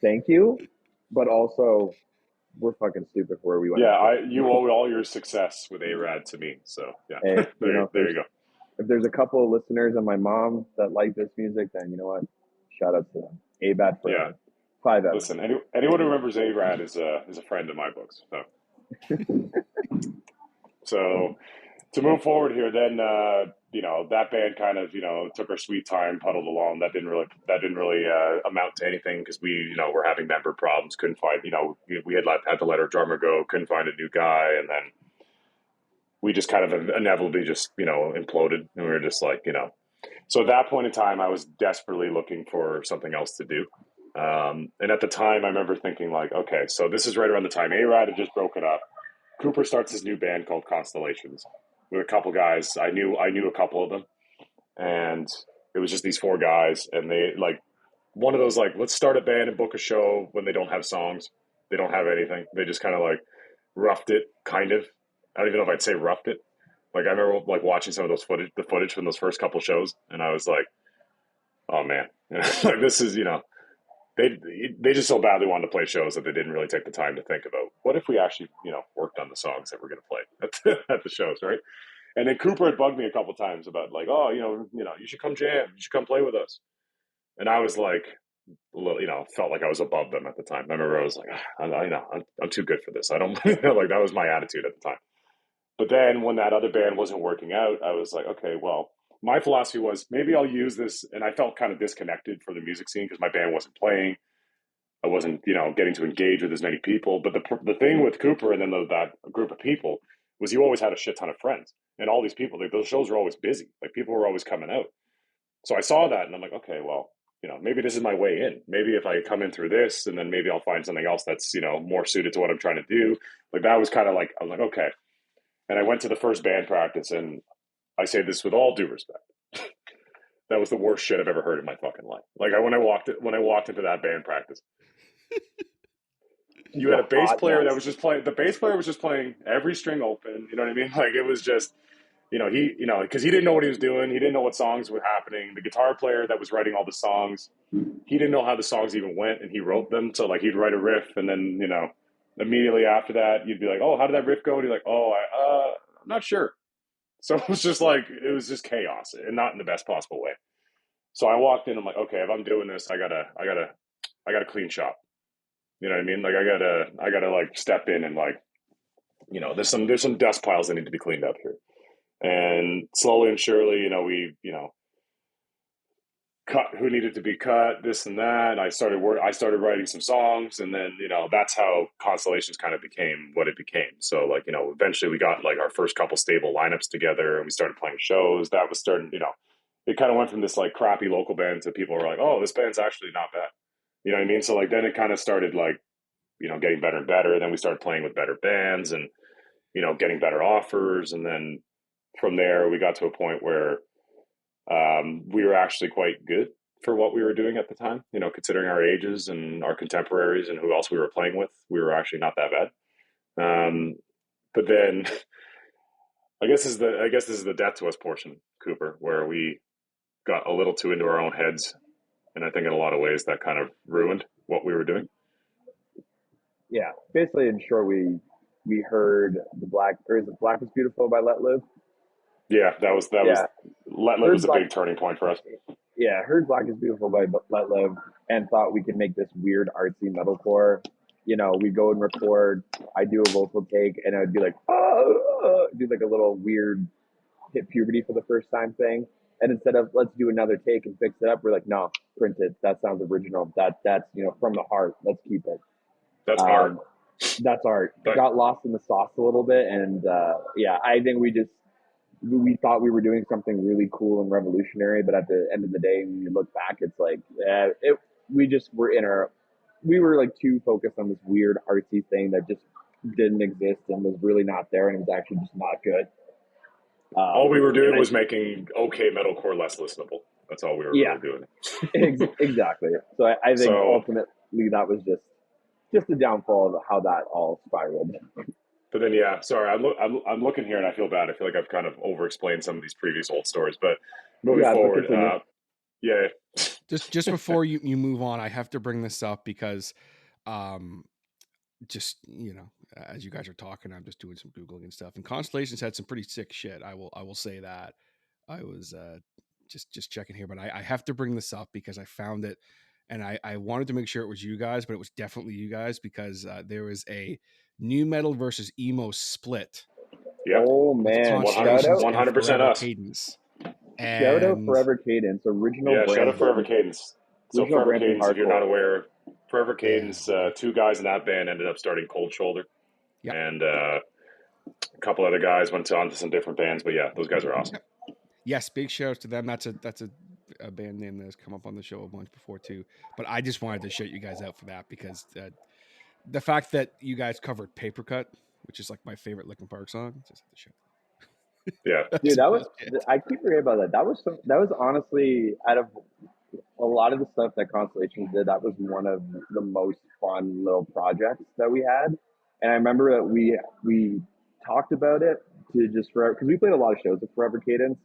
thank you. But also, we're fucking stupid for where we went. Yeah, you owe all your success with A-Rad to me. So yeah, hey, there you go. If there's a couple of listeners and my mom that like this music, then you know what? Shout out to them. A-Bad for 5 out. Listen, anyone who remembers A-Rad is a friend in my books. So to move forward here, then that band kind of took our sweet time, puddled along. That didn't really amount to anything because we were having member problems. Couldn't find we had to let our drummer go. Couldn't find a new guy, and then we just kind of inevitably just imploded, and we were just like So at that point in time, I was desperately looking for something else to do. And at the time, I remember thinking like, okay, so this is right around the time A-Rad had just broken up. Cooper starts his new band called Constellations with a couple guys. I knew a couple of them, and it was just these 4 guys. And they like one of those like, let's start a band and book a show when they don't have songs, they don't have anything. They just kind of like roughed it, kind of. I don't even know if I'd say roughed it. Like I remember like watching some of the footage from those first couple shows, and I was like, oh man, like this is They just so badly wanted to play shows that they didn't really take the time to think about what if we actually, worked on the songs that we're going to play at the shows, right? And then Cooper had bugged me a couple times about like, oh, you should come jam, you should come play with us. And I was like, a little, felt like I was above them at the time. I remember I was like, I'm too good for this. I don't like that was my attitude at the time. But then when that other band wasn't working out, I was like, okay, well, my philosophy was maybe I'll use this. And I felt kind of disconnected for the music scene because my band wasn't playing. I wasn't, getting to engage with as many people. But the thing with Cooper and then that group of people was you always had a shit ton of friends. And all these people, like, those shows were always busy. Like people were always coming out. So I saw that and I'm like, okay, well, maybe this is my way in. Maybe if I come in through this and then maybe I'll find something else that's, more suited to what I'm trying to do. Like that was kind of like, I was like, okay. And I went to the first band practice, and I say this with all due respect. That was the worst shit I've ever heard in my fucking life. Like when I walked into that band practice, you had a bass player that was just playing. The bass player was just playing every string open. You know what I mean? Like it was just, because he didn't know what he was doing. He didn't know what songs were happening. The guitar player that was writing all the songs, he didn't know how the songs even went, and he wrote them. So like he'd write a riff, and then immediately after that, you'd be like, oh, how did that riff go? And you're like, oh, I'm not sure. So it was just chaos, and not in the best possible way. So I walked in, I'm like, okay, if I'm doing this, I gotta clean shop. You know what I mean? Like I gotta like step in and like, there's some dust piles that need to be cleaned up here. And slowly and surely, we, cut who needed to be cut, this and that. I started writing some songs, and then that's how Constellations kind of became what it became. So like eventually we got like our first couple stable lineups together, and we started playing shows. That was starting, it kind of went from this like crappy local band to people were like, oh, this band's actually not bad. You know what I mean? So like then it kind of started like getting better and better. Then we started playing with better bands and getting better offers, and then from there we got to a point where we were actually quite good for what we were doing at the time, considering our ages and our contemporaries and who else we were playing with. We were actually not that bad. But then I guess this is the death to us portion, Cooper, where we got a little too into our own heads. And I think in a lot of ways that kind of ruined what we were doing. Yeah. Basically, in short, we heard Black is Beautiful by Let Live. Yeah, that was Let Live was a big turning point for us. heard Black is Beautiful by Let Live and thought we could make this weird artsy metalcore. We'd go and record, I'd do a vocal take, and I'd be like, do like a little weird hit puberty for the first time thing. And instead of let's do another take and fix it up, we're like, no, print it. That sounds original. That's from the heart. Let's keep it. That's art. That's art. But Got lost in the sauce a little bit, and I think we thought we were doing something really cool and revolutionary, but at the end of the day, when you look back, it's like we were like too focused on this weird artsy thing that just didn't exist and was really not there, and it was actually just not good. All we were doing was making okay metalcore less listenable. That's all we were really doing. Exactly. So I think ultimately that was just the downfall of how that all spiraled. But then, sorry, I'm looking here and I feel bad. I feel like I've kind of over-explained some of these previous old stories. But moving forward, Just before you move on, I have to bring this up because, just as you guys are talking, I'm just doing some Googling and stuff. And Constellations had some pretty sick shit. I will say that. I was just checking here, but I have to bring this up because I found it, and I wanted to make sure it was you guys, but it was definitely you guys because there was a new metal versus emo split. Yeah. Oh man, 100% us. Cadence. Shout out Forever Cadence, original. Yeah, shout out Forever Cadence. So Forever Cadence, if you're not aware, Forever Cadence, two guys in that band ended up starting Cold Shoulder, and a couple other guys went on to some different bands. But yeah, those guys are awesome. Yes, big shout out to them. That's a band name that has come up on the show a bunch before too. But I just wanted to shout you guys out for that because the fact that you guys covered Paper Cut, which is like my favorite Linkin Park song, just have to show. Yeah, dude, I keep forgetting about that. That was honestly, out of a lot of the stuff that Constellations did, that was one of the most fun little projects that we had. And I remember that we talked about it because we played a lot of shows with Forever Cadence,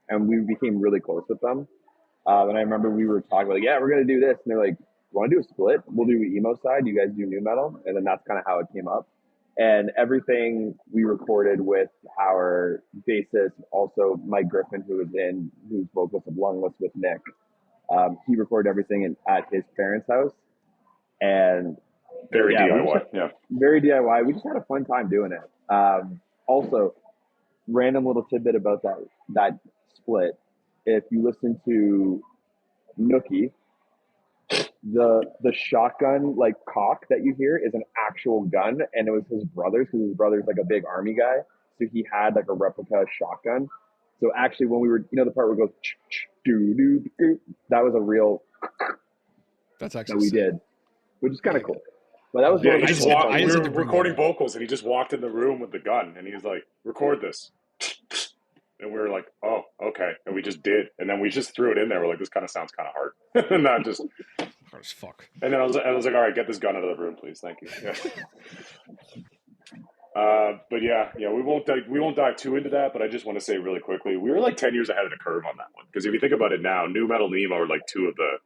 and we became really close with them. And I remember we were talking like, we're gonna do this, and they're like, want to do a split? We'll do emo side, you guys do new metal, and then that's kind of how it came up. And everything we recorded with our bassist, also Mike Griffin, who's vocalist of Lungless with Nick. He recorded everything at his parents' house, and very DIY. Very DIY. We just had a fun time doing it. Also, random little tidbit about that split. If you listen to Nookie, the shotgun like cock that you hear is an actual gun, and it was his brother's because his brother's like a big army guy, so he had like a replica shotgun. So actually, when we were, the part where it goes do do do, that was a real. That's actually that we did, which is kind of cool. But that was he just walked. We were recording vocals, and he just walked in the room with the gun, and he was like, "Record this." And we were like, "Oh, okay," and we just did, and then we just threw it in there. We're like, "This kind of sounds kind of hard," and not just hard as fuck. And then I was like, "All right, get this gun out of the room, please, thank you." Yeah. But we won't dive too into that. But I just want to say really quickly, we were like 10 years ahead of the curve on that one because if you think about it now, new metal and emo are like two of the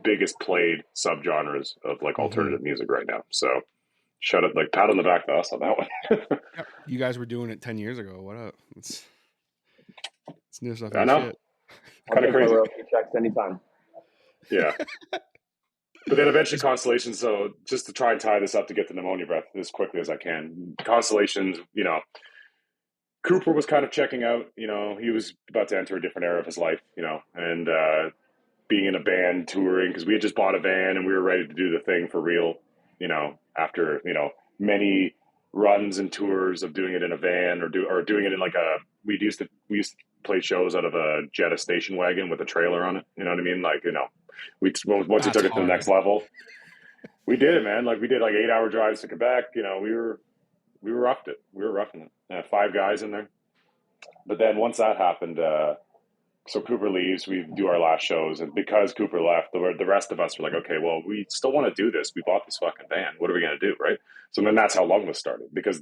biggest played subgenres of like alternative music right now. So, shut up, like pat on the back to us on that one. You guys were doing it 10 years ago. What up? It's new stuff. I know. Kind of crazy. Checks anytime. Yeah. But then eventually Constellations, so just to try and tie this up to get to Pneumonia Breath as quickly as I can, Constellations, Cooper was kind of checking out, he was about to enter a different era of his life, and being in a band, touring, because we had just bought a van and we were ready to do the thing for real, after, many runs and tours of doing it in a van or doing it in like we used to play shows out of a Jetta station wagon with a trailer on it, you know what I mean? Like, once we took it to the next level, we did it, man. Like we did like 8-hour drives to Quebec. We were roughed it. We were roughing it. 5 guys in there. But then once that happened, so Cooper leaves. We do our last shows, and because Cooper left, the rest of us were like, okay, well, we still want to do this. We bought this fucking van. What are we gonna do, right? So then that's how Lungless started, because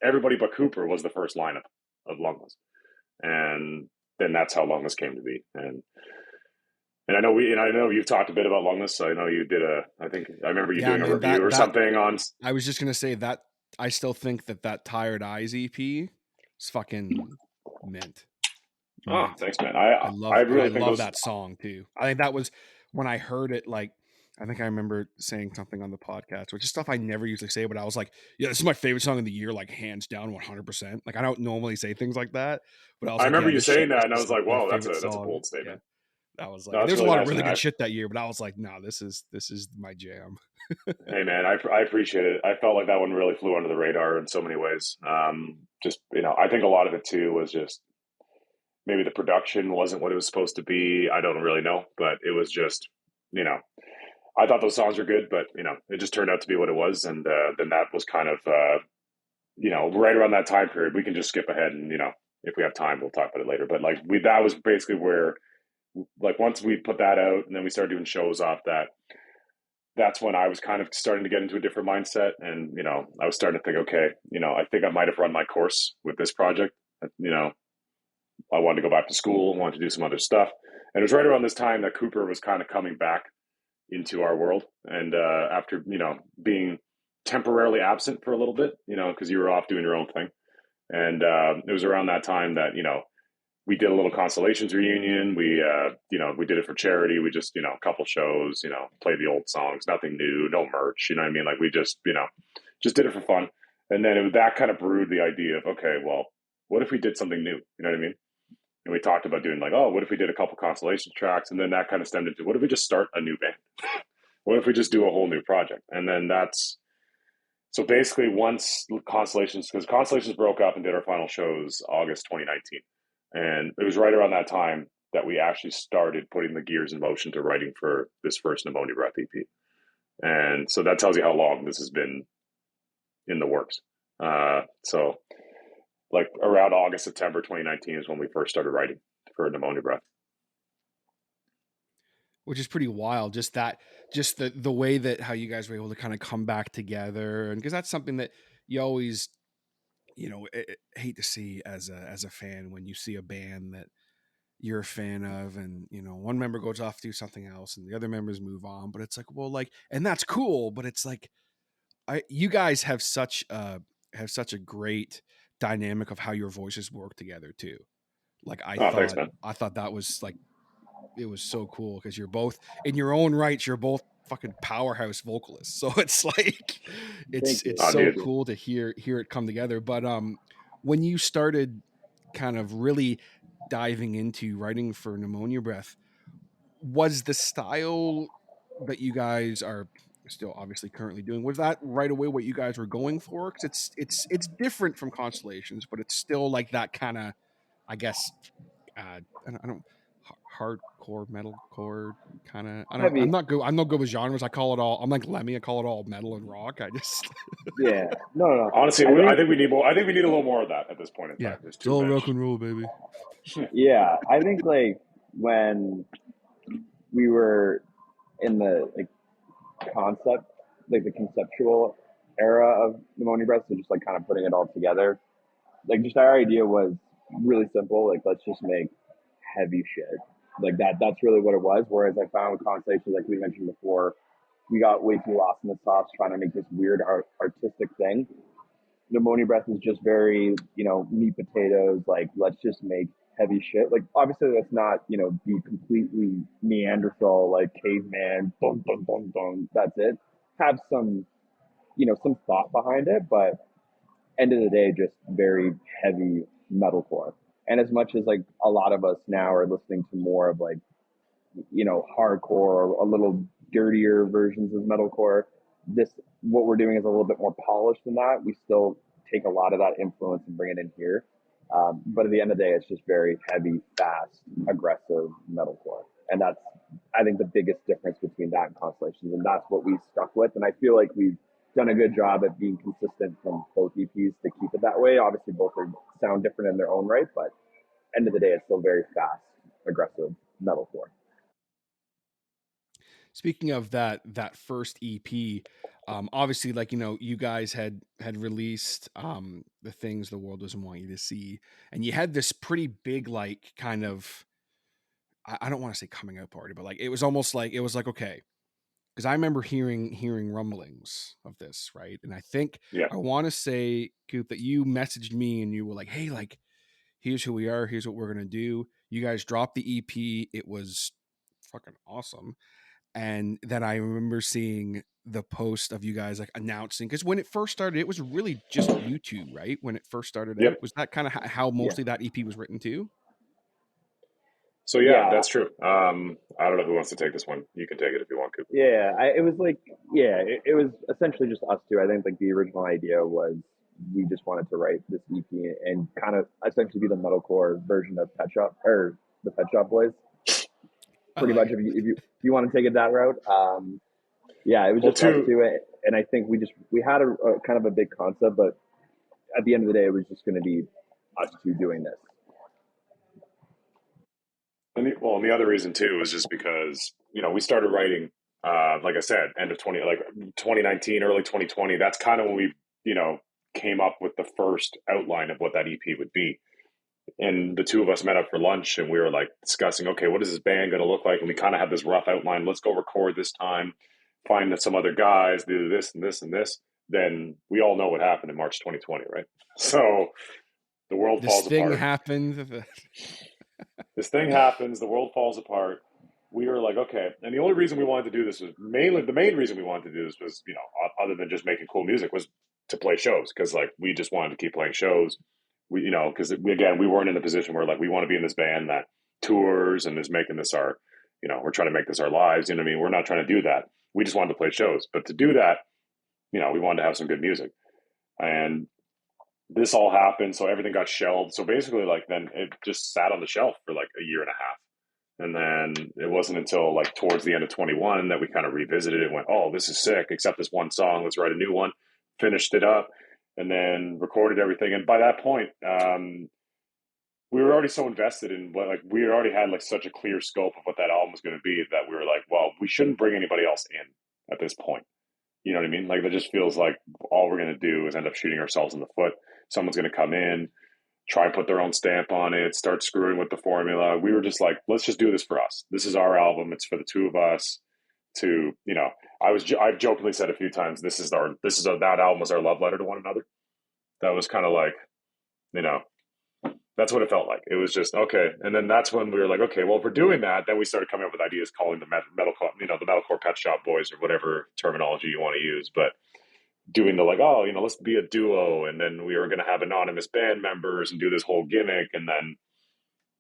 everybody but Cooper was the first lineup of Lungless, and then that's how Lungless came to be. And I know you've talked a bit about Lungless. So I know you did I remember you doing a review or something on. I was just gonna say that I still think that Tired Eyes EP is fucking mint. Oh, thanks, man. I I love really think those. that song too. I think that was when I heard it. Like, I think I remember saying something on the podcast, which is stuff I never usually say, but I was like, "Yeah, this is my favorite song of the year, like hands down, 100%." Like, I don't normally say things like that, but I was I like, remember "Yeah, you this shit, saying that, this and I is was like like, my "Whoa, favorite that's a song." bold Yeah, statement." I was No, like, that's there's a really lot of nice, really man. good shit that year, but I was like, "No, this is my jam." Hey, man, I appreciate it. I felt like that one really flew under the radar in so many ways. Just I think a lot of it too was just maybe the production wasn't what it was supposed to be. I don't really know, but it was just you know I thought those songs were good, but it just turned out to be what it was, and then that was kind of right around that time period. We can just skip ahead, and if we have time, we'll talk about it later. But like that was basically where like once we put that out, and then we started doing shows off that. That's when I was kind of starting to get into a different mindset, and I was starting to think, okay, I think I might have run my course with this project. I wanted to go back to school, wanted to do some other stuff, and it was right around this time that Cooper was kind of coming back into our world, and after being temporarily absent for a little bit, because you were off doing your own thing, and it was around that time that we did a little Constellations reunion. We did it for charity. We just a couple shows, played the old songs, nothing new, no merch, you know what I mean? Like we just just did it for fun, and then that kind of brewed the idea of, okay, well, what if we did something new, you know what I mean? And we talked about doing like, oh, what if we did a couple Constellation tracks, and then that kind of stemmed into, what if we just start a new band? What if we just do a whole new project? And then that's so basically once Constellations, because Constellations broke up and did our final shows August 2019, and it was right around that time that we actually started putting the gears in motion to writing for this first Pneumonia Breath EP. And so that tells you how long this has been in the works. So like around August, September 2019 is when we first started writing for Pneumonia Breath. Which is pretty wild. Just the way that how you guys were able to kind of come back together, and because that's something that you always, hate to see as a fan, when you see a band that you're a fan of, and one member goes off to do something else, and the other members move on. But it's like, well, like, and that's cool, but it's like, you guys have such a great dynamic of how your voices work together too. Like Thanks, man. I thought that was like, it was so cool because you're both in your own rights. You're both fucking powerhouse vocalists. So it's like, it's so cool to hear it come together. But when you started kind of really diving into writing for Pneumonia Breath, was the style that you guys are still obviously currently doing, was that right away what you guys were going for? Because it's different from Constellations, but it's still like that kind of, I guess, I don't hardcore metalcore kind of. I don't. Heavy. I'm not good with genres. I call it all. I'm like Lemmy. I call it all metal and rock. I just. Yeah. No. Honestly, I think we need more. I think we need a little more of that at this point in time. There's it's all rock and roll, baby. Yeah, I think like when we were in the concept, like the conceptual era of Pneumonia Breath, so just like kind of putting it all together, like just our idea was really simple. Like, let's just make heavy shit. Like that's really what it was. Whereas I found with Constellations, like we mentioned before, we got way too lost in the sauce trying to make this weird artistic thing. Pneumonia Breath is just very, meat potatoes. Like, let's just make heavy shit. Like, obviously, let's not, be completely Neanderthal, like caveman, boom, boom, boom, boom. That's it. Have some, some thought behind it, but end of the day, just very heavy metalcore. And as much as like a lot of us now are listening to more of like, hardcore or a little dirtier versions of metalcore, what we're doing is a little bit more polished than that. We still take a lot of that influence and bring it in here. But at the end of the day, it's just very heavy, fast, aggressive metalcore. And that's, I think, the biggest difference between that and Constellations. And that's what we stuck with. And I feel like we've done a good job at being consistent from both EPs to keep it that way. Obviously, both sound different in their own right, but end of the day, it's still very fast, aggressive metalcore. Speaking of that first EP, obviously, like, you guys had released the Things the World Doesn't Want You to See, and you had this pretty big, like, kind of, I don't want to say coming out party, but like it was almost like, it was like, okay, because I remember hearing rumblings of this, right? And I think I want to say, Coop, that you messaged me and you were like, hey, like, here's who we are, here's what we're gonna do. You guys dropped the EP. It was fucking awesome. And then I remember seeing the post of you guys like announcing, because when it first started, it was really just you two, right? When it first started Yep. out, was that kind of how Yeah. mostly that EP was written too? So yeah, Yeah. that's true. I don't know who wants to take this one. You can take it if you want to. Yeah, it was like, it was essentially just us two. I think like the original idea was we just wanted to write this EP and kind of essentially be the metalcore version of Pet Shop or the Pet Shop Boys. Pretty much, if you want to take it that route. Yeah, it was just us two, and I think we had a kind of a big concept, but at the end of the day, it was just going to be us two doing this. And the other reason too is just because we started writing, like I said, end of 2019, early 2020. That's kind of when we came up with the first outline of what that EP would be. And the two of us met up for lunch, and we were like discussing, okay, what is this band going to look like? And we kind of had this rough outline. Let's go record this time, find some other guys, do this and this and this. Then we all know what happened in March 2020, right? So the world falls apart. This thing happened. This thing happens. The world falls apart. We were like, okay. And the only reason we wanted to do this was the main reason we wanted to do this was, other than just making cool music, was to play shows. Because like we just wanted to keep playing shows. Because we weren't in a position where like we want to be in this band that tours and is making this our, we're trying to make this our lives. You know what I mean? We're not trying to do that. We just wanted to play shows. But to do that, we wanted to have some good music. And this all happened, so everything got shelved. So basically, like then it just sat on the shelf for like a year and a half. And then it wasn't until like towards the end of 21 that we kind of revisited it and went, oh, this is sick, except this one song. Let's write a new one. Finished it up. And then recorded everything. And by that point, we were already so invested in we already had like such a clear scope of what that album was going to be that we were like, well, we shouldn't bring anybody else in at this point. You know what I mean? Like that just feels like all we're going to do is end up shooting ourselves in the foot. Someone's going to come in, try and put their own stamp on it, start screwing with the formula. We were just like, let's just do this for us. This is our album. It's for the two of us. I've jokingly said a few times, that album was our love letter to one another. That was kind of like, that's what it felt like. It was just, okay. And then that's when we were like, okay, well, if we're doing that, then we started coming up with ideas calling the metalcore, the metalcore Pet Shop Boys or whatever terminology you want to use. But doing the like, let's be a duo. And then we were going to have anonymous band members and do this whole gimmick. And then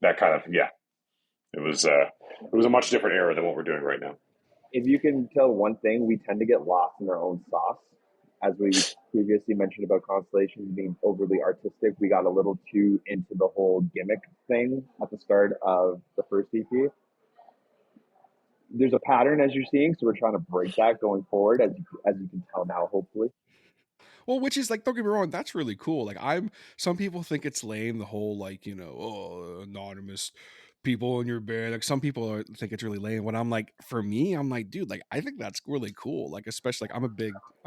that kind of, it was a much different era than what we're doing right now. If you can tell one thing, we tend to get lost in our own sauce. As we previously mentioned about Constellations being overly artistic, we got a little too into the whole gimmick thing at the start of the first EP. There's a pattern as you're seeing, so we're trying to break that going forward, as you can tell now, hopefully. Well, which is like, don't get me wrong, that's really cool. Like some people think it's lame, the whole like, anonymous people in your band. Like some people think it's really lame. When I'm like, for me, I'm like, dude, like I think that's really cool. Like especially like I'm a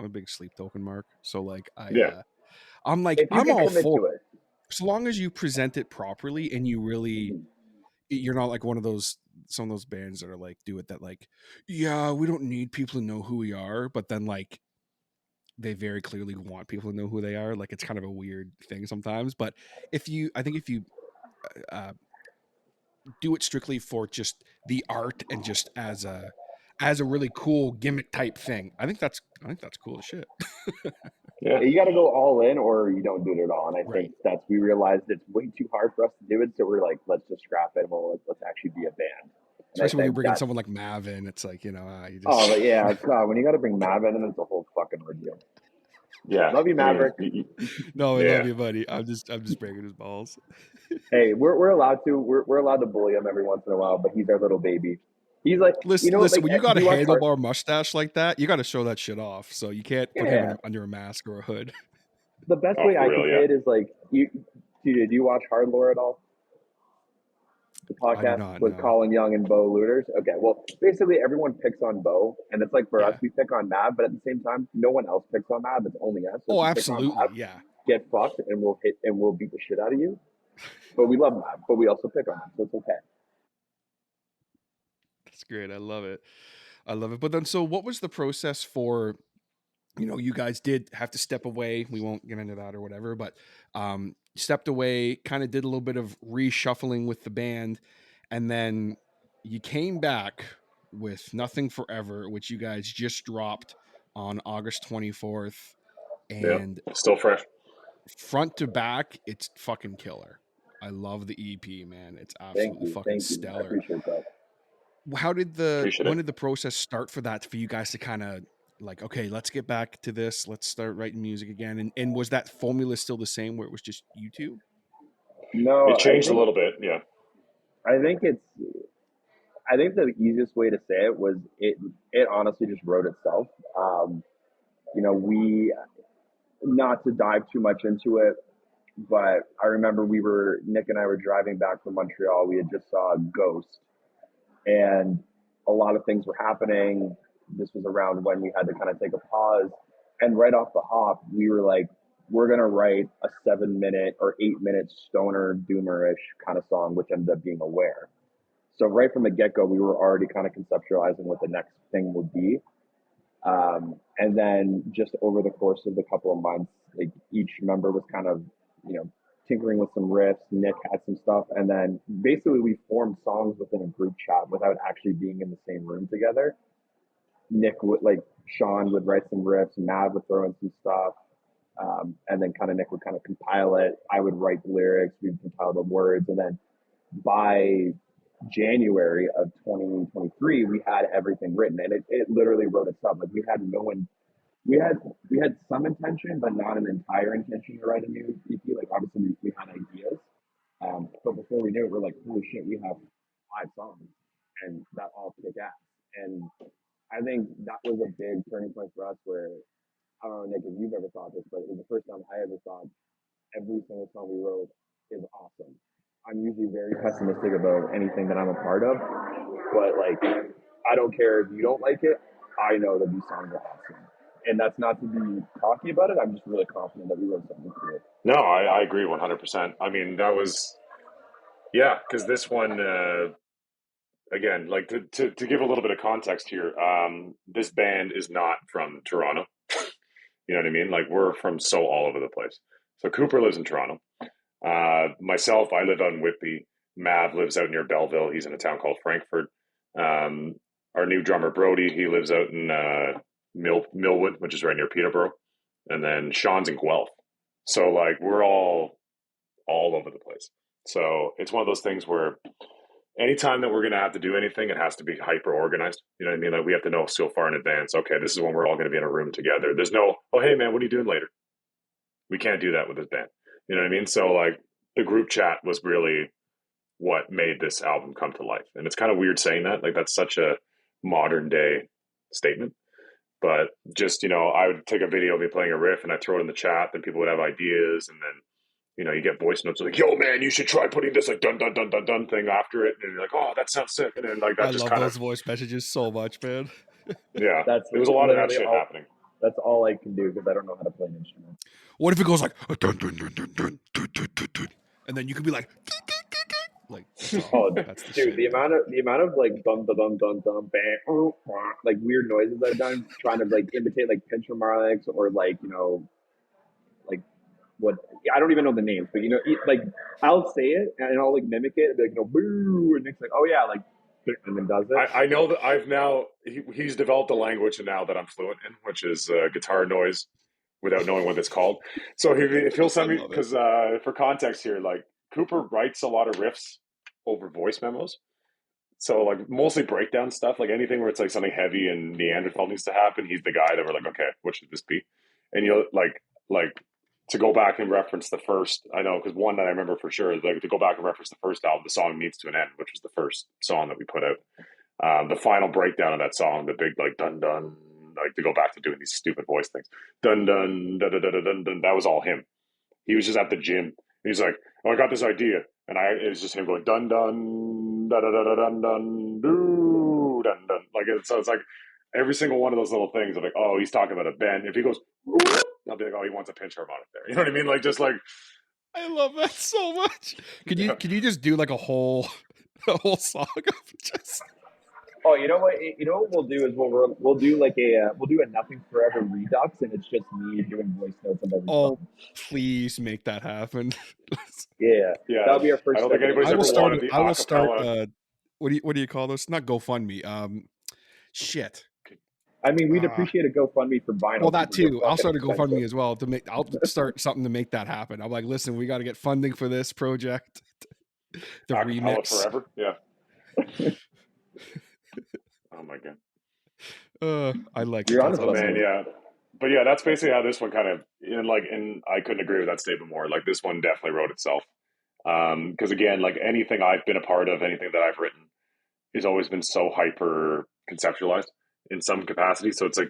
big Sleep token, Mark. So like I'm like, I'm all for it. So long as you present it properly and you really, you're not like one of those, some of those bands that are like, do it that like, yeah, we don't need people to know who we are, but then like they very clearly want people to know who they are. Like it's kind of a weird thing sometimes. But if you do it strictly for just the art and just as a really cool gimmick type thing, I think that's cool as shit. Yeah, you got to go all in or you don't do it at all. And I think we realized it's way too hard for us to do it. So we're like, let's just scrap it. And let's actually be a band. Especially when you bring in someone like Mav in, it's like, you just... Oh, but yeah, God, when you got to bring Mav in, it's a whole fucking ordeal. Yeah, love you, Maverick. No, I love you, buddy. I'm just breaking his balls. Hey, we're allowed to bully him every once in a while, but he's our little baby. He's like, listen, when you got a handlebar mustache like that, you got to show that shit off. So you can't put him under a mask or a hood. The best way I can say it is like, did you watch Hard Lore at all? The podcast with Colin Young and Bo Looters. Okay, well, basically everyone picks on Bo, and it's like for us, we pick on Mav, but at the same time, no one else picks on Mav. It's only us. So absolutely, Mav, get fucked, and we'll hit and we'll beat the shit out of you. But we love Mav, but we also pick on him, so it's okay. That's great. I love it. But then, so what was the process for? You guys did have to step away. We won't get into that or whatever, but stepped away, kind of did a little bit of reshuffling with the band, and then you came back with Nothing Forever, which you guys just dropped on August 24th. Yeah, And still fresh. front to back, it's fucking killer. I love the EP, man. It's absolutely fucking Thank you. I stellar. appreciate that. How did Appreciate when it. did the process start for that, for you guys to kind of like, okay, let's get back to this, let's start writing music again? And was that formula still the same where it was just you two? No, It changed a little bit. Yeah. I think the easiest way to say it was it honestly just wrote itself. You know, we, not to dive too much into it, but I remember Nick and I were driving back from Montreal. We had just saw Ghost, and a lot of things were happening. This was around when we had to kind of take a pause. And right off the hop, we were like, we're going to write a 7-minute or 8-minute stoner doomerish kind of song, which ended up being Aware. So right from the get-go, we were already kind of conceptualizing what the next thing would be. And then just over the course of the couple of months, like each member was kind of, you know, tinkering with some riffs. Nick had some stuff. And then basically we formed songs within a group chat without actually being in the same room together. Sean would write some riffs, Mav would throw in some stuff. And then kind of Nick would kind of compile it. I would write the lyrics, we'd compile the words. And then by January of 2023, we had everything written, and it literally wrote itself. Like we had some intention, but not an entire intention to write a new EP. Like obviously we had ideas, but before we knew it, we're like, holy shit, we have 5 songs, and that all kick ass. And I think that was a big turning point for us. Where I don't know, Nick, if you've ever thought this, but it was the first time I ever thought every single song we wrote is awesome. I'm usually very pessimistic about anything that I'm a part of, but like, I don't care if you don't like it. I know that these songs are awesome, and that's not to be cocky about it. I'm just really confident that we wrote something cool. No, I agree 100%. I mean, that was, yeah, because this one, again, like to give a little bit of context here, this band is not from Toronto. You know what I mean? Like we're from so all over the place. So Cooper lives in Toronto. Myself, I live out in Whitby. Mav lives out near Belleville. He's in a town called Frankfurt. Our new drummer, Brody, he lives out in Millwood, which is right near Peterborough. And then Sean's in Guelph. So, like, we're all over the place. So it's one of those things where anytime that we're going to have to do anything, it has to be hyper organized. You know what I mean? Like, we have to know so far in advance, okay, this is when we're all going to be in a room together. There's no, oh, hey, man, what are you doing later? We can't do that with this band. You know what I mean? So like the group chat was really what made this album come to life. And it's kind of weird saying that. Like that's such a modern day statement. But just, you know, I would take a video of me playing a riff and I'd throw it in the chat. Then people would have ideas. And then, you know, you get voice notes like, yo, man, you should try putting this like dun, dun, dun, dun, dun thing after it. And you're like, oh, that sounds sick. And then like that I just love kind those of voice messages so much, man. Yeah. There was a lot of that shit happening. That's all I can do because I don't know how to play an instrument. What if it goes like dun, dun, dun, dun, dun, dun, dun, dun, dun, and then you could be like that's the dude, the amount of like dum dum dum dum bang, like weird noises I've done trying to like imitate like pinch harmonics or like, you know, like what, I don't even know the names, but you know, like I'll say it and I'll like mimic it and be like, you know, boo, and Nick's like, oh yeah, like, and then does it. I know that I've now he's developed a language now that I'm fluent in, which is guitar noise, without knowing what it's called. So if he'll send me, because for context here, like Cooper writes a lot of riffs over voice memos. So like mostly breakdown stuff, like anything where it's like something heavy and Neanderthal needs to happen. He's the guy that we're like, okay, what should this be? And you'll like to go back and reference the first, I know, because one that I remember for sure is like to go back and reference the first album, The Song Means to an End, which was the first song that we put out. The final breakdown of that song, the big like dun dun, like to go back to doing these stupid voice things, dun dun dun dun dun dun dun. That was all him. He was just at the gym. He's like, oh, I got this idea, and it was just him going dun dun dun dun dun dun dun dun dun dun. Like so it's like every single one of those little things. I'm like, oh, he's talking about a bend. If he goes, I'll be like, oh, he wants a pinch harmonic there. You know what I mean? Like just like. I love that so much. Can you just do like a whole song of just Oh, you know what? You know what we'll do is we'll do like we'll do a Nothing Forever Redux, and it's just me doing voice notes of every Oh, song. please make that happen. Yeah, Yeah, that'll be our I first don't step. think anybody's I will ever start. wanted the I will start. acapella. What do you call this? Not GoFundMe. Shit. I mean, we'd Uh, appreciate a GoFundMe for well, vinyl that because they're too. I'll fucking start a expensive. GoFundMe as well to make. I'll start something to make that happen. I'm like, listen, we got to get funding for this project. The Acapella remix. forever. Yeah. Oh my god. I like You're it. onto That's Oh man, something. awesome. yeah. But yeah, that's basically how this one kind of and I couldn't agree with that statement more. Like this one definitely wrote itself. Because again, like anything I've been a part of, anything that I've written has always been so hyper conceptualized in some capacity. So it's like,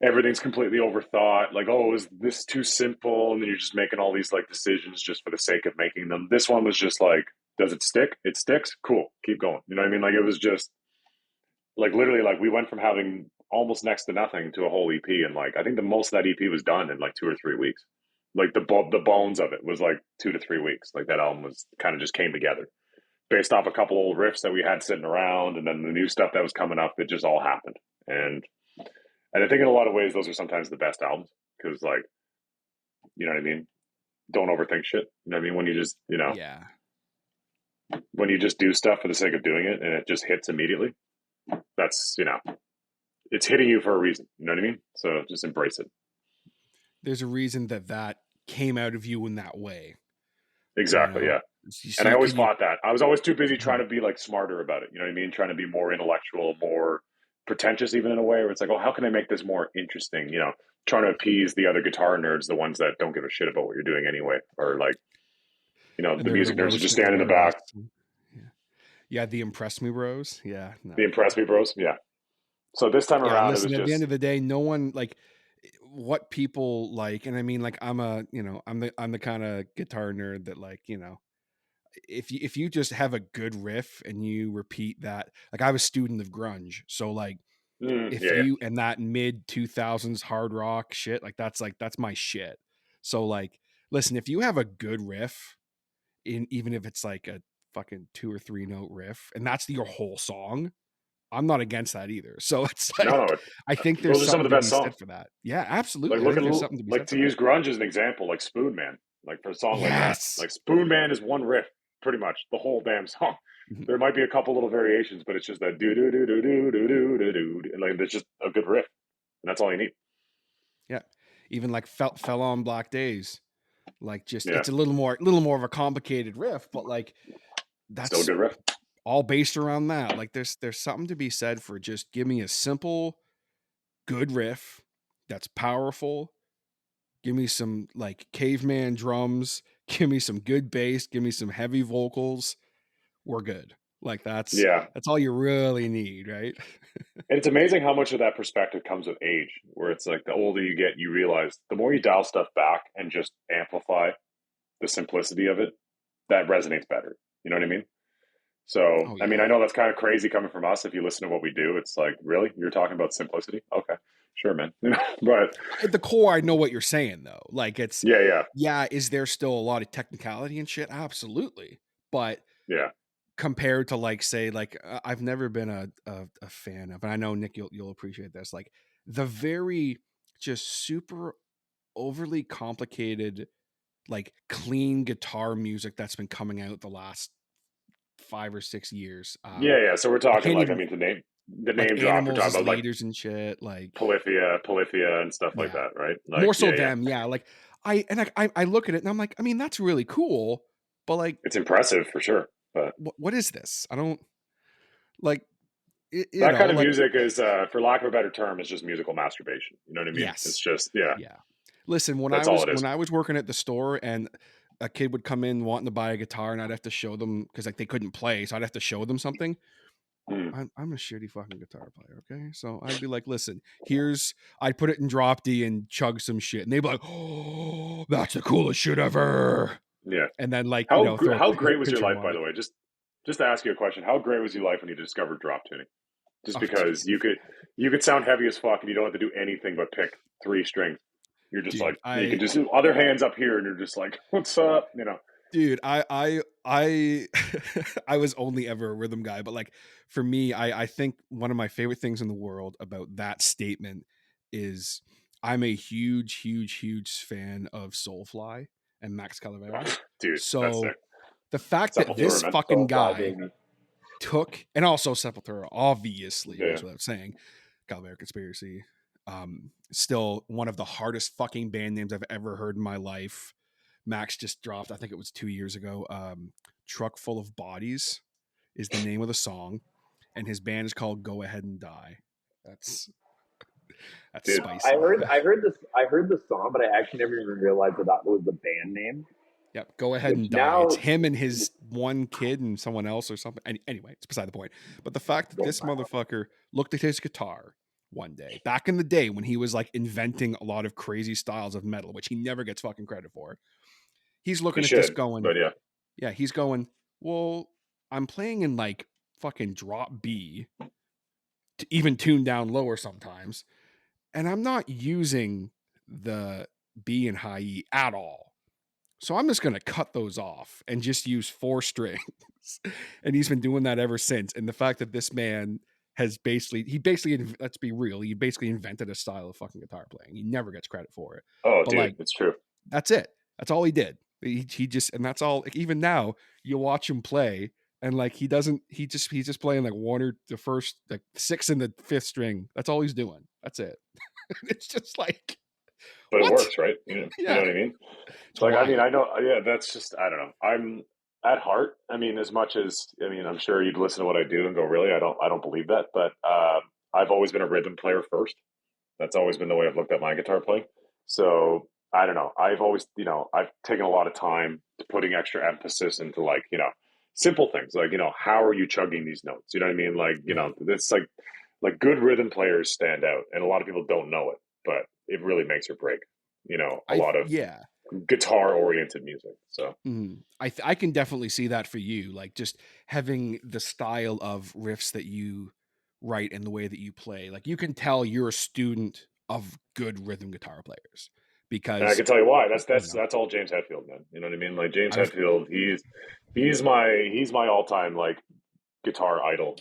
everything's completely overthought. Like, oh, is this too simple? And then you're just making all these like decisions just for the sake of making them. This one was just like, does it stick? It sticks. Cool. Keep going. You know what I mean? Like it was just like literally like we went from having almost next to nothing to a whole EP, and like I think the most of that EP was done in like 2 or 3 weeks. Like the bones of it was like 2 to 3 weeks. Like that album was kind of just came together based off a couple old riffs that we had sitting around, and then the new stuff that was coming up. It just all happened, and I think in a lot of ways those are sometimes the best albums because like you know what I mean. Don't overthink shit. You know what I mean? When you just Yeah. when you just do stuff for the sake of doing it and it just hits immediately. That's it's hitting you for a reason. You know what I mean? So just embrace it. There's a reason that came out of you in that way. Exactly. Yeah. And I always fought that. I was always too busy trying to be like smarter about it. You know what I mean? Trying to be more intellectual, more pretentious, even in a way where it's like, oh, how can I make this more interesting? Trying to appease the other guitar nerds, the ones that don't give a shit about what you're doing anyway, or like, the music nerds are just standing in the back. Yeah, the Impress Me Bros. Yeah, no. The Impress Me Bros. Yeah. So this time around, listen, it was at just the end of the day, no one like what people like, and I mean, like I'm the kind of guitar nerd that like, if you just have a good riff and you repeat that, like I was a student of grunge, so like you and that mid 2000s hard rock shit, like that's my shit. So like, listen, if you have a good riff, even if it's like a fucking 2 or 3 note riff, and that's your whole song, I'm not against that either. So it's like, no. I think Those there's are some of something the to best be songs. said for that. Yeah, absolutely. Like I think there's something to be said to for use that. grunge as an example, like Spoon Man, like for a song like that. Like Spoon Man is one riff, pretty much the whole damn song. There might be a couple little variations, but it's just that do do do do do do do do do, and like it's just a good riff, and that's all you need. Yeah, even like fell on Black Days, like just Yeah. it's a little more of a complicated riff, but like that's Still a good riff. all based around that. Like there's something to be said for just give me a simple, good riff that's powerful. Give me some like caveman drums. Give me some good bass. Give me some heavy vocals. We're good. Like that's all you really need, right? And it's amazing how much of that perspective comes with age, where it's like the older you get, you realize the more you dial stuff back and just amplify the simplicity of it, that resonates better. You know what I mean? So, I mean, I know that's kind of crazy coming from us. If you listen to what we do, it's like, really? You're talking about simplicity? Okay, sure, man. But at the core, I know what you're saying, though. Like, it's yeah. Is there still a lot of technicality and shit? Absolutely, but yeah, compared to like, say, like I've never been a fan of, and I know Nick, you'll appreciate this, like the very just super overly complicated, like clean guitar music that's been coming out the last 5 or 6 years. Yeah. So we're talking like, even, I mean, the name like drop. We're Animals talking as about leaders and shit, like Polyphia and stuff like that, right? Like, more so them, Like I look at it and I'm like, I mean, that's really cool, but like it's impressive for sure. But what is this? I don't like that kind of music is, for lack of a better term, is just musical masturbation. You know what I mean? Yes. It's just yeah. Listen, when I was working at the store and a kid would come in wanting to buy a guitar and I'd have to show them because like they couldn't play, so I'd have to show them something. I'm a shitty fucking guitar player, okay? So I'd be like, listen, I'd put it in drop D and chug some shit, and they'd be like, oh, that's the coolest shit ever. Yeah. And then like, how great was your life, by the way? Just to ask you a question, how great was your life when you discovered drop tuning? Just because you could sound heavy as fuck and you don't have to do anything but pick 3 strings. You're just you can just do other hands up here and you're just like, what's up? Dude, I I was only ever a rhythm guy, but like for me, I think one of my favorite things in the world about that statement is I'm a huge fan of Soulfly and Max Calavera. Dude, that's So sick. the fact that Sepultura, this man. fucking Soulfly, guy baby. took, and also Sepultura, obviously Yeah. goes without saying, Calavera Conspiracy, still one of the hardest fucking band names I've ever heard in my life. Max just dropped, I think it was 2 years ago, Truck Full of Bodies is the name of the song, and his band is called Go Ahead and Die. That's Dude. spicy. I heard the song, but I actually never even realized that was the band name. Yep, Go Ahead and Die. Now- It's him and his one kid and someone else or something. Anyway, it's beside the point. But the fact that this motherfucker looked at his guitar one day, back in the day when he was like inventing a lot of crazy styles of metal, which he never gets fucking credit for. He's looking at this going, but yeah, he's going, well, I'm playing in like fucking drop B, to even tune down lower sometimes, and I'm not using the B and high E at all. So I'm just going to cut those off and just use 4 strings. And he's been doing that ever since. And the fact that this man has let's be real, he basically invented a style of fucking guitar playing. He never gets credit for it. oh, But dude, like, it's true. that's it. That's all he did. He just, and that's all. Like, even now, you watch him play, and like he's just playing like one or the first, like 6 and the 5th string. That's all he's doing. That's it. It's just like, But what? it works, right? You know what I mean? It's Like, wild. I mean, I know, yeah, that's just, I don't know. I'm at heart. I mean, as much as, I mean, I'm sure you'd listen to what I do and go, really? I don't believe that. But I've always been a rhythm player first. That's always been the way I've looked at my guitar playing. So I don't know. I've always, I've taken a lot of time to putting extra emphasis into like, simple things like, how are you chugging these notes? You know what I mean? Like, it's like good rhythm players stand out, and a lot of people don't know it, but it really makes or break, a lot of guitar oriented music. So I can definitely see that for you, like just having the style of riffs that you write and the way that you play. Like you can tell you're a student of good rhythm guitar players, because and I can tell you why. That's all James Hetfield, man. You know what I mean? Like James Hetfield, he's my all time like guitar idol.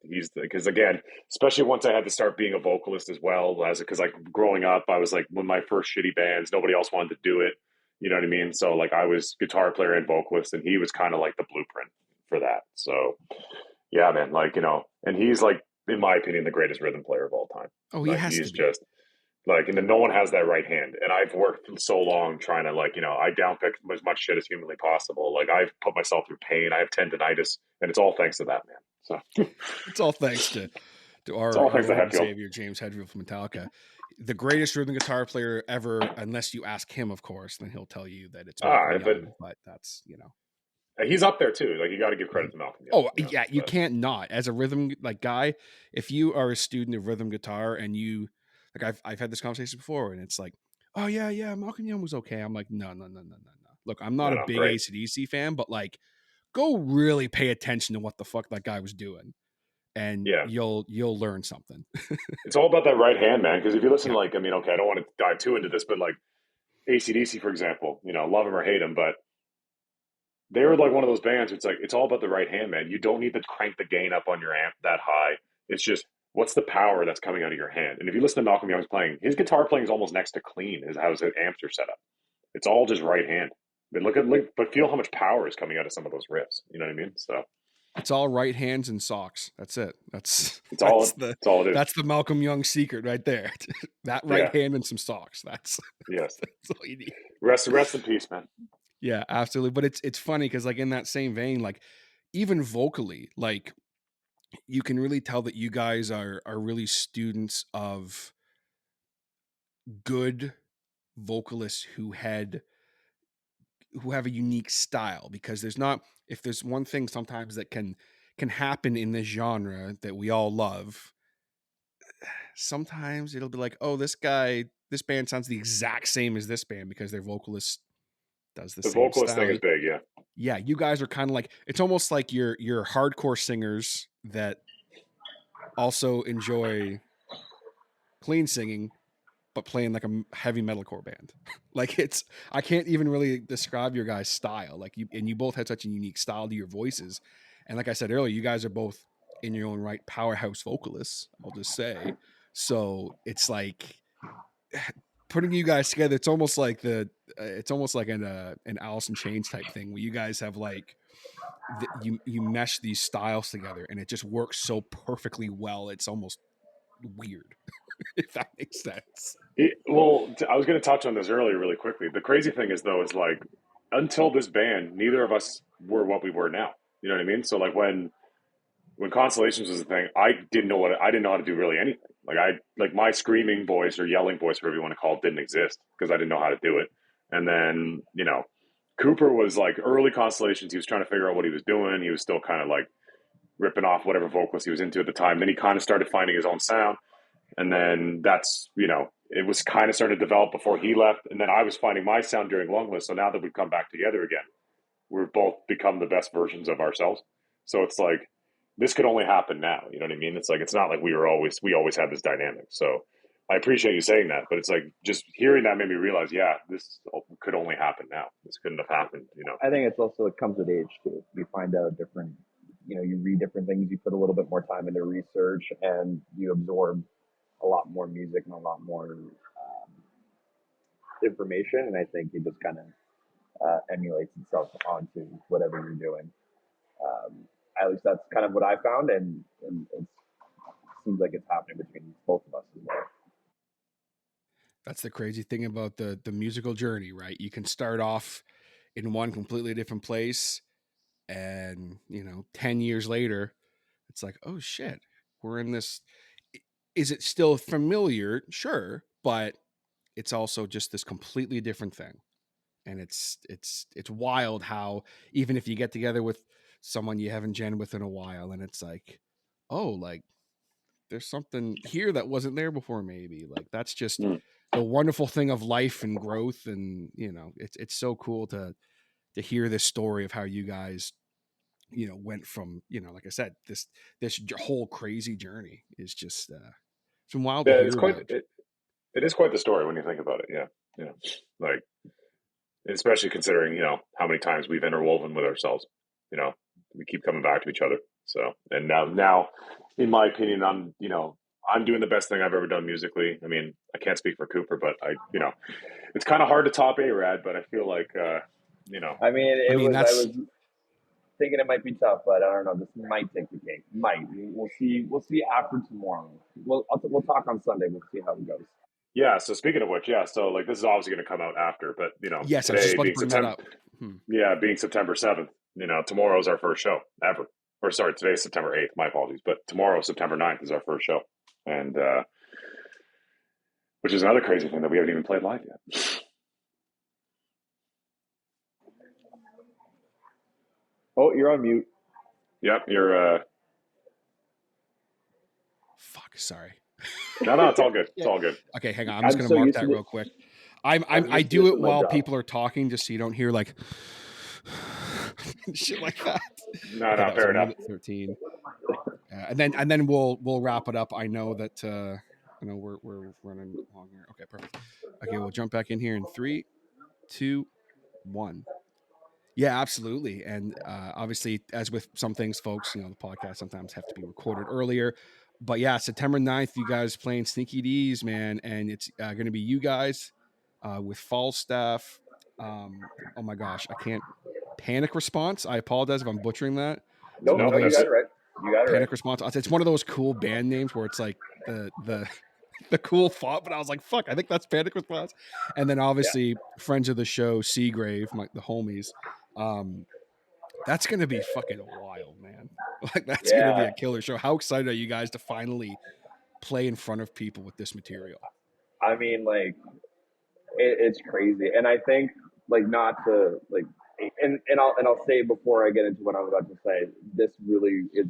He's because again, especially once I had to start being a vocalist as well, because like growing up, I was like one of my first shitty bands. Nobody else wanted to do it. You know what I mean? So like I was guitar player and vocalist, and he was kind of like the blueprint for that. So yeah, man, like and he's like, in my opinion, the greatest rhythm player of all time. Oh, he like, has he's to be. just like, and then no one has that right hand. And I've worked so long trying to like, I downpick as much shit as humanly possible. Like I've put myself through pain. I have tendonitis, and it's all thanks to that, man. So it's all thanks to our Lord and Savior James Hetfield from Metallica, the greatest rhythm guitar player ever. Unless you ask him, of course, then he'll tell you that it's Malcolm Young, but that's he's up there too. Like you got to give credit to Malcolm Young. Oh yeah, you can't not as a rhythm like guy. If you are a student of rhythm guitar and you like, I've had this conversation before, and it's like, oh yeah, Malcolm Young was okay. I'm like, no. Look, I'm not a big AC/DC fan, but like, go really pay attention to what the fuck that guy was doing, and you'll learn something. It's all about that right hand, man. Because if you listen, like, I mean, okay, I don't want to dive too into this, but like AC/DC, for example, love him or hate him, but they were like one of those bands where it's like, it's all about the right hand, man. You don't need to crank the gain up on your amp that high. It's just, what's the power that's coming out of your hand? And if you listen to Malcolm Young's playing, his guitar playing is almost next to clean, is how his amps are set up. It's all just right hand. But but feel how much power is coming out of some of those riffs. You know what I mean? So it's all right hands and socks. That's it. That's all it is. That's the Malcolm Young secret right there. That right hand and some socks. That's yes. That's all you need. Rest in peace, man. Yeah, absolutely. But it's funny because like in that same vein, like even vocally, like you can really tell that you guys are really students of good vocalists who have a unique style, because if there's one thing sometimes that can happen in this genre that we all love, sometimes it'll be like, oh, this band sounds the exact same as this band because their vocalist does the same vocalist style. Thing is big. Yeah, you guys are kind of like, it's almost like you're hardcore singers that also enjoy clean singing, but playing like a heavy metalcore band. Like I can't even really describe your guys' style. Like you both had such a unique style to your voices. And like I said earlier, you guys are both in your own right powerhouse vocalists, I'll just say. So it's like putting you guys together. It's almost like an Alice in Chains type thing where you guys have like, you mesh these styles together and it just works so perfectly well. It's almost weird, if that makes sense. I was going to touch on this earlier really quickly. The crazy thing is, though, is like until this band, neither of us were what we were now. You know what I mean? So like when Constellations was a thing, I didn't know how to do really anything. Like my screaming voice or yelling voice, whatever you want to call it, didn't exist because I didn't know how to do it. And then, Cooper was like early Constellations. He was trying to figure out what he was doing. He was still kind of like ripping off whatever vocals he was into at the time. Then he kind of started finding his own sound. And then that's, it was kind of starting to develop before he left. And then I was finding my sound during Longlist. So now that we've come back together again, we've both become the best versions of ourselves. So it's like, this could only happen now. You know what I mean? It's like, it's not like we always had this dynamic. So I appreciate you saying that, but it's like just hearing that made me realize, yeah, this could only happen now. This couldn't have happened, I think it's also, it comes with age too. You find out different, you read different things, you put a little bit more time into research and you absorb a lot more music and a lot more information. And I think it just kind of emulates itself onto whatever you're doing. At least that's kind of what I found. And it seems like it's happening between both of us as well. That's the crazy thing about the musical journey, right? You can start off in one completely different place and 10 years later it's like, oh shit, we're in this. Is it still familiar? Sure, but it's also just this completely different thing. And it's wild how even if you get together with someone you haven't jammed with in a while and it's like, oh, like there's something here that wasn't there before, maybe. Like that's just the wonderful thing of life and growth. And it's so cool to hear this story of how you guys went from like I said, this whole crazy journey is just it's been wild to hear about. It is quite the story when you think about it. Yeah, like especially considering how many times we've interwoven with ourselves. We keep coming back to each other. So and now in my opinion, I'm doing the best thing I've ever done musically. I mean, I can't speak for Cooper, but it's kind of hard to top A-Rad, but I feel like I was thinking it might be tough, but I don't know. This might take the cake. Might. We'll see. We'll see after tomorrow. We'll talk on Sunday. We'll see how it goes. Yeah. So speaking of which, so like this is obviously going to come out after, but yes, I was just about to bring that up. Yeah, being September 7th, tomorrow's our first show ever. Or sorry, today's September 8th. My apologies, but tomorrow, September 9th, is our first show, and which is another crazy thing that we haven't even played live yet. Oh, you're on mute. Yep, you're. Fuck, sorry. No, it's all good. It's all good. Okay, hang on. I'm just gonna mark that real quick. I do it while people are talking, just so you don't hear like shit like that. No, fair enough. 13. And then we'll wrap it up. I know that we're running long here. Okay, perfect. Okay, we'll jump back in here in 3, 2, 1. Yeah, absolutely. And obviously, as with some things, folks, the podcast sometimes have to be recorded earlier. But yeah, September 9th, you guys playing Sneaky D's, man. And it's going to be you guys with Falstaff. Oh my gosh, I can't. Panic Response. I apologize if I'm butchering that. No, you got it right. Panic Response. It's one of those cool band names where it's like the cool font, but I was like, fuck, I think that's Panic Response. And then obviously friends of the show, Seagrave, the homies. That's gonna be fucking wild, man. Like that's gonna be a killer show. How excited are you guys to finally play in front of people with this material? I mean, like it's crazy, and I think not to and I'll say before I get into what I'm about to say, this really is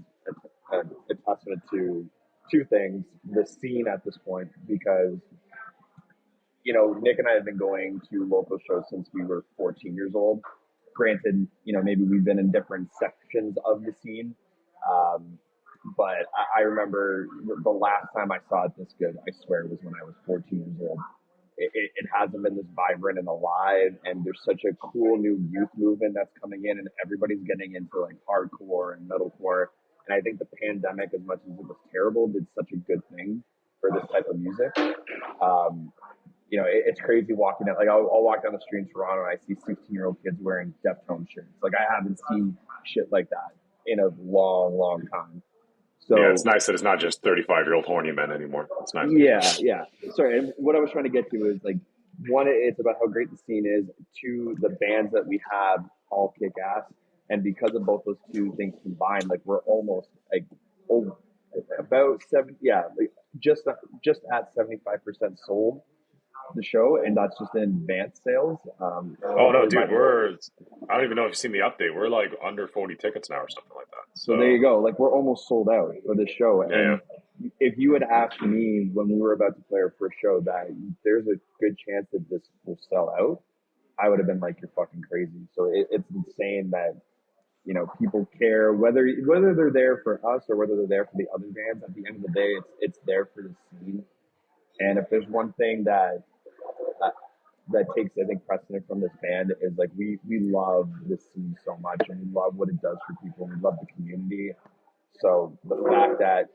a testament to two things: the scene at this point, because Nick and I have been going to local shows since we were 14 years old. Granted, maybe we've been in different sections of the scene, But I remember the last time I saw it this good, I swear, was when I was 14 years old. It hasn't been this vibrant and alive, and there's such a cool new youth movement that's coming in, and everybody's getting into like hardcore and metalcore. And I think the pandemic, as much as it was terrible, did such a good thing for this type of music. You know, it's crazy walking out. Like I'll walk down the street in Toronto and I see 16-year-old kids wearing Deftones shirts. Like I haven't seen shit like that in a long, long time. So yeah, it's nice that it's not just 35-year-old horny men anymore. It's nice. Yeah. Sorry, and what I was trying to get to is like, one, it's about how great the scene is. Two, the bands that we have all kick ass, and because of both those two things combined, like we're almost like about like just at 75% sold the show, and that's just in advanced sales. Oh no, dude, I don't even know if you've seen the update. We're like under 40 tickets now or something like that. So there you go. Like we're almost sold out for this show. Yeah. And if you had asked me when we were about to play our first show that there's a good chance that this will sell out, I would have been like, you're fucking crazy. So it's insane that, you know, people care whether they're there for us or whether they're there for the other bands. At the end of the day, it's there for the scene. And if there's one thing that takes, I think, precedent from this band is like we love this scene so much, and we love what it does for people. We love the community. So the fact that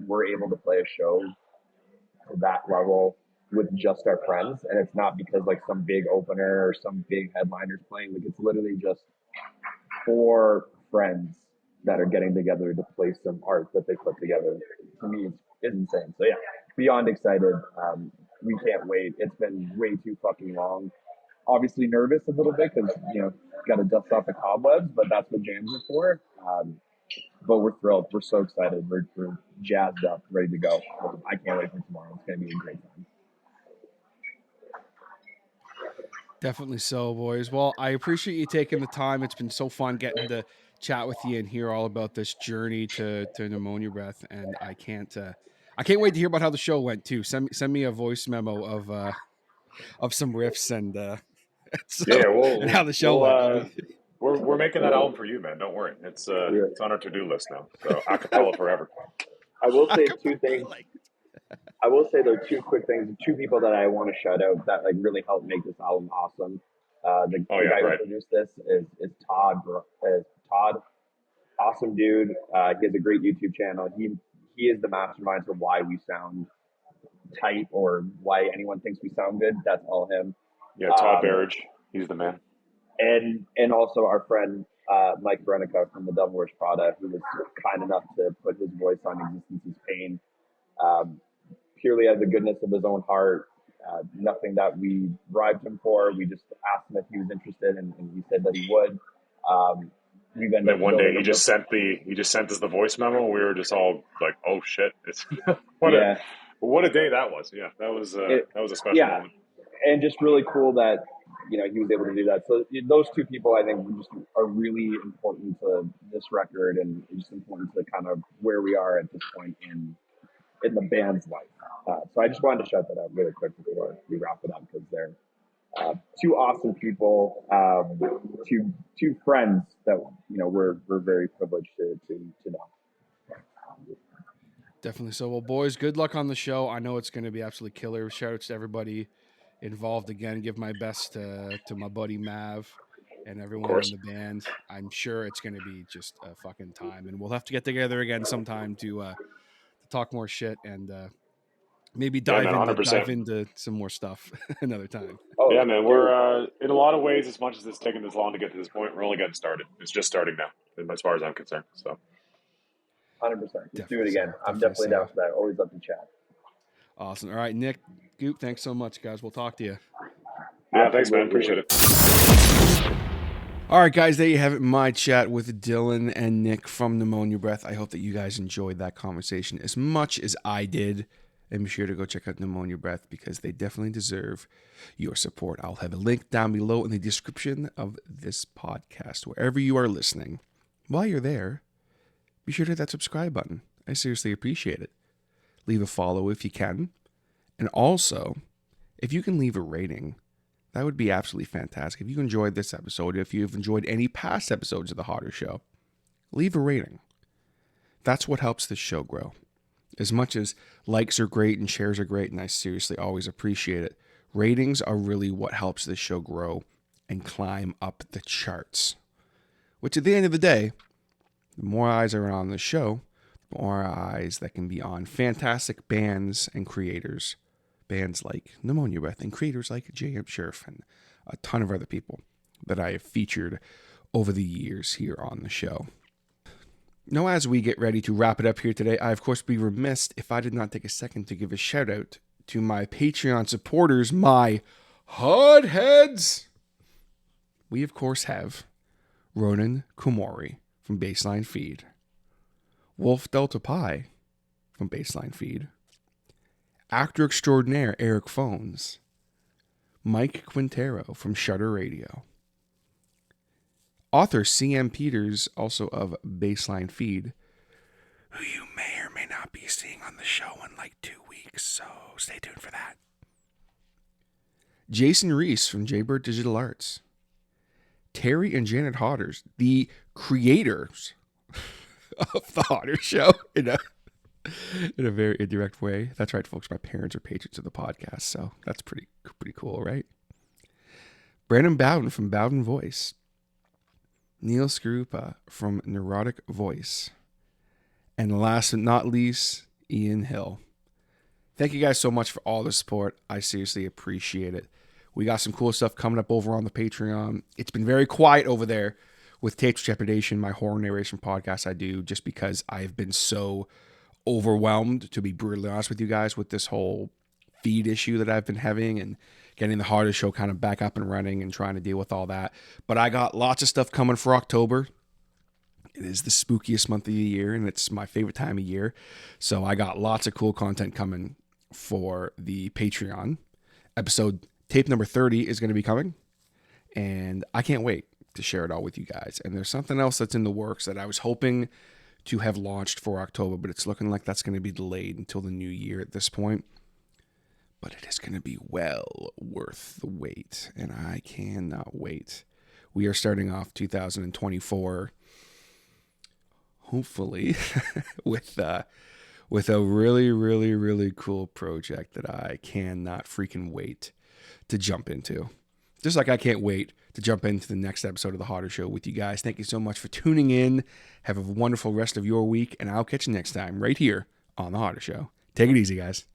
we're able to play a show to that level with just our friends, and it's not because like some big opener or some big headliner's playing. Like it's literally just 4 friends that are getting together to play some art that they put together. To me, it's insane. So yeah, beyond excited. We can't wait. It's been way too fucking long. Obviously nervous a little bit because, you know, got to dust off the cobwebs, but that's what jams are for. But we're thrilled. We're so excited. We're jazzed up, ready to go. I can't wait for tomorrow. It's going to be a great time. Definitely so, boys. Well, I appreciate you taking the time. It's been so fun getting to chat with you and hear all about this journey to Pneumonia Breath, and I can't wait to hear about how the show went too. Send me a voice memo of some riffs and and how the show went. We're making that album for you, man. Don't worry. It's on our to-do list now. So acapella forever. I will say 2 things. I will say there are 2 quick things. 2 people that I want to shout out that like really helped make this album awesome. The guy who produced this is Todd. Todd, awesome dude. He has a great YouTube channel. He is the mastermind for why we sound tight or why anyone thinks we sound good. That's all him. Yeah, Todd Barrage. He's the man. And also our friend Mike Brenica from the Devil Wears Prada, who was kind enough to put his voice on Existence's Pain. Purely out of the goodness of his own heart. Nothing that we bribed him for. We just asked him if he was interested, and he said that he would. And then one day he just sent us the voice memo. We were just all like, "Oh shit!" It's what a day that was. Yeah, that was a special moment. And just really cool that, you know, he was able to do that. So those 2 people, I think, just are really important to this record, and just important to kind of where we are at this point in the band's life. So I just wanted to shout that out really quick before we wrap it up, because they're 2 awesome people, 2 friends that, you know, we're very privileged to know. Definitely so. Well, boys, good luck on the show. I know it's going to be absolutely killer. Shout outs to everybody involved again. Give my best to my buddy Mav and everyone in the band. I'm sure it's going to be just a fucking time, and we'll have to get together again sometime to talk more shit and maybe dive into some more stuff another time. Oh yeah, man. We're in a lot of ways, as much as it's taken this long to get to this point, we're only getting started. It's just starting now, as far as I'm concerned. So 100%. Let's do it again. I'm definitely down for that. Always love to chat. Awesome. All right, Nick, Goop, thanks so much, guys. We'll talk to you. Yeah, thanks, man. Appreciate it. All right, guys, there you have it. My chat with Dylan and Nick from Pneumonia Breath. I hope that you guys enjoyed that conversation as much as I did. And be sure to go check out Pneumonia Breath, because they definitely deserve your support. I'll have a link down below in the description of this podcast, wherever you are listening. While you're there, be sure to hit that subscribe button. I seriously appreciate it. Leave a follow if you can. And also, if you can leave a rating, that would be absolutely fantastic. If you enjoyed this episode, if you've enjoyed any past episodes of The Hotter Show, leave a rating. That's what helps this show grow. As much as likes are great and shares are great, and I seriously always appreciate it, ratings are really what helps this show grow and climb up the charts. Which at the end of the day, the more eyes are on the show, the more eyes that can be on fantastic bands and creators. Bands like Pneumonia Breath and creators like J.M. Sheriff and a ton of other people that I have featured over the years here on the show. Now, as we get ready to wrap it up here today, I of course be remiss if I did not take a second to give a shout out to my Patreon supporters, my hotheads. We of course have Ronan Kumori from Baseline Feed, Wolf Delta Pi from Baseline Feed, actor extraordinaire Eric Phones, Mike Quintero from Shutter Radio, author C.M. Peters, also of Baseline Feed, who you may or may not be seeing on the show in like 2 weeks, so stay tuned for that. Jason Reese from Jaybird Digital Arts, Terry and Janet Hodders, the creators of the Hodder Show in a very indirect way. That's right, folks. My parents are patrons of the podcast, so that's pretty cool, right? Brandon Bowden from Bowden Voice, Neil Skarupa from Neurotic Voice, and last but not least, Ian Hill. Thank you guys so much for all the support. I seriously appreciate it. We got some cool stuff coming up over on the Patreon. It's been very quiet over there with Tapes Trepidation, my horror narration podcast I do, just because I've been so overwhelmed, to be brutally honest with you guys, with this whole feed issue that I've been having and getting the Hodder Show kind of back up and running and trying to deal with all that. But I got lots of stuff coming for October. It is the spookiest month of the year, and it's my favorite time of year. So I got lots of cool content coming for the Patreon. Episode tape number 30 is going to be coming, and I can't wait to share it all with you guys. And there's something else that's in the works that I was hoping to have launched for October, but it's looking like that's going to be delayed until the new year at this point. But it is going to be well worth the wait, and I cannot wait. We are starting off 2024, hopefully, with a really, really, really cool project that I cannot freaking wait to jump into. Just like I can't wait to jump into the next episode of The Hodder Show with you guys. Thank you so much for tuning in. Have a wonderful rest of your week, and I'll catch you next time right here on The Hodder Show. Take it easy, guys.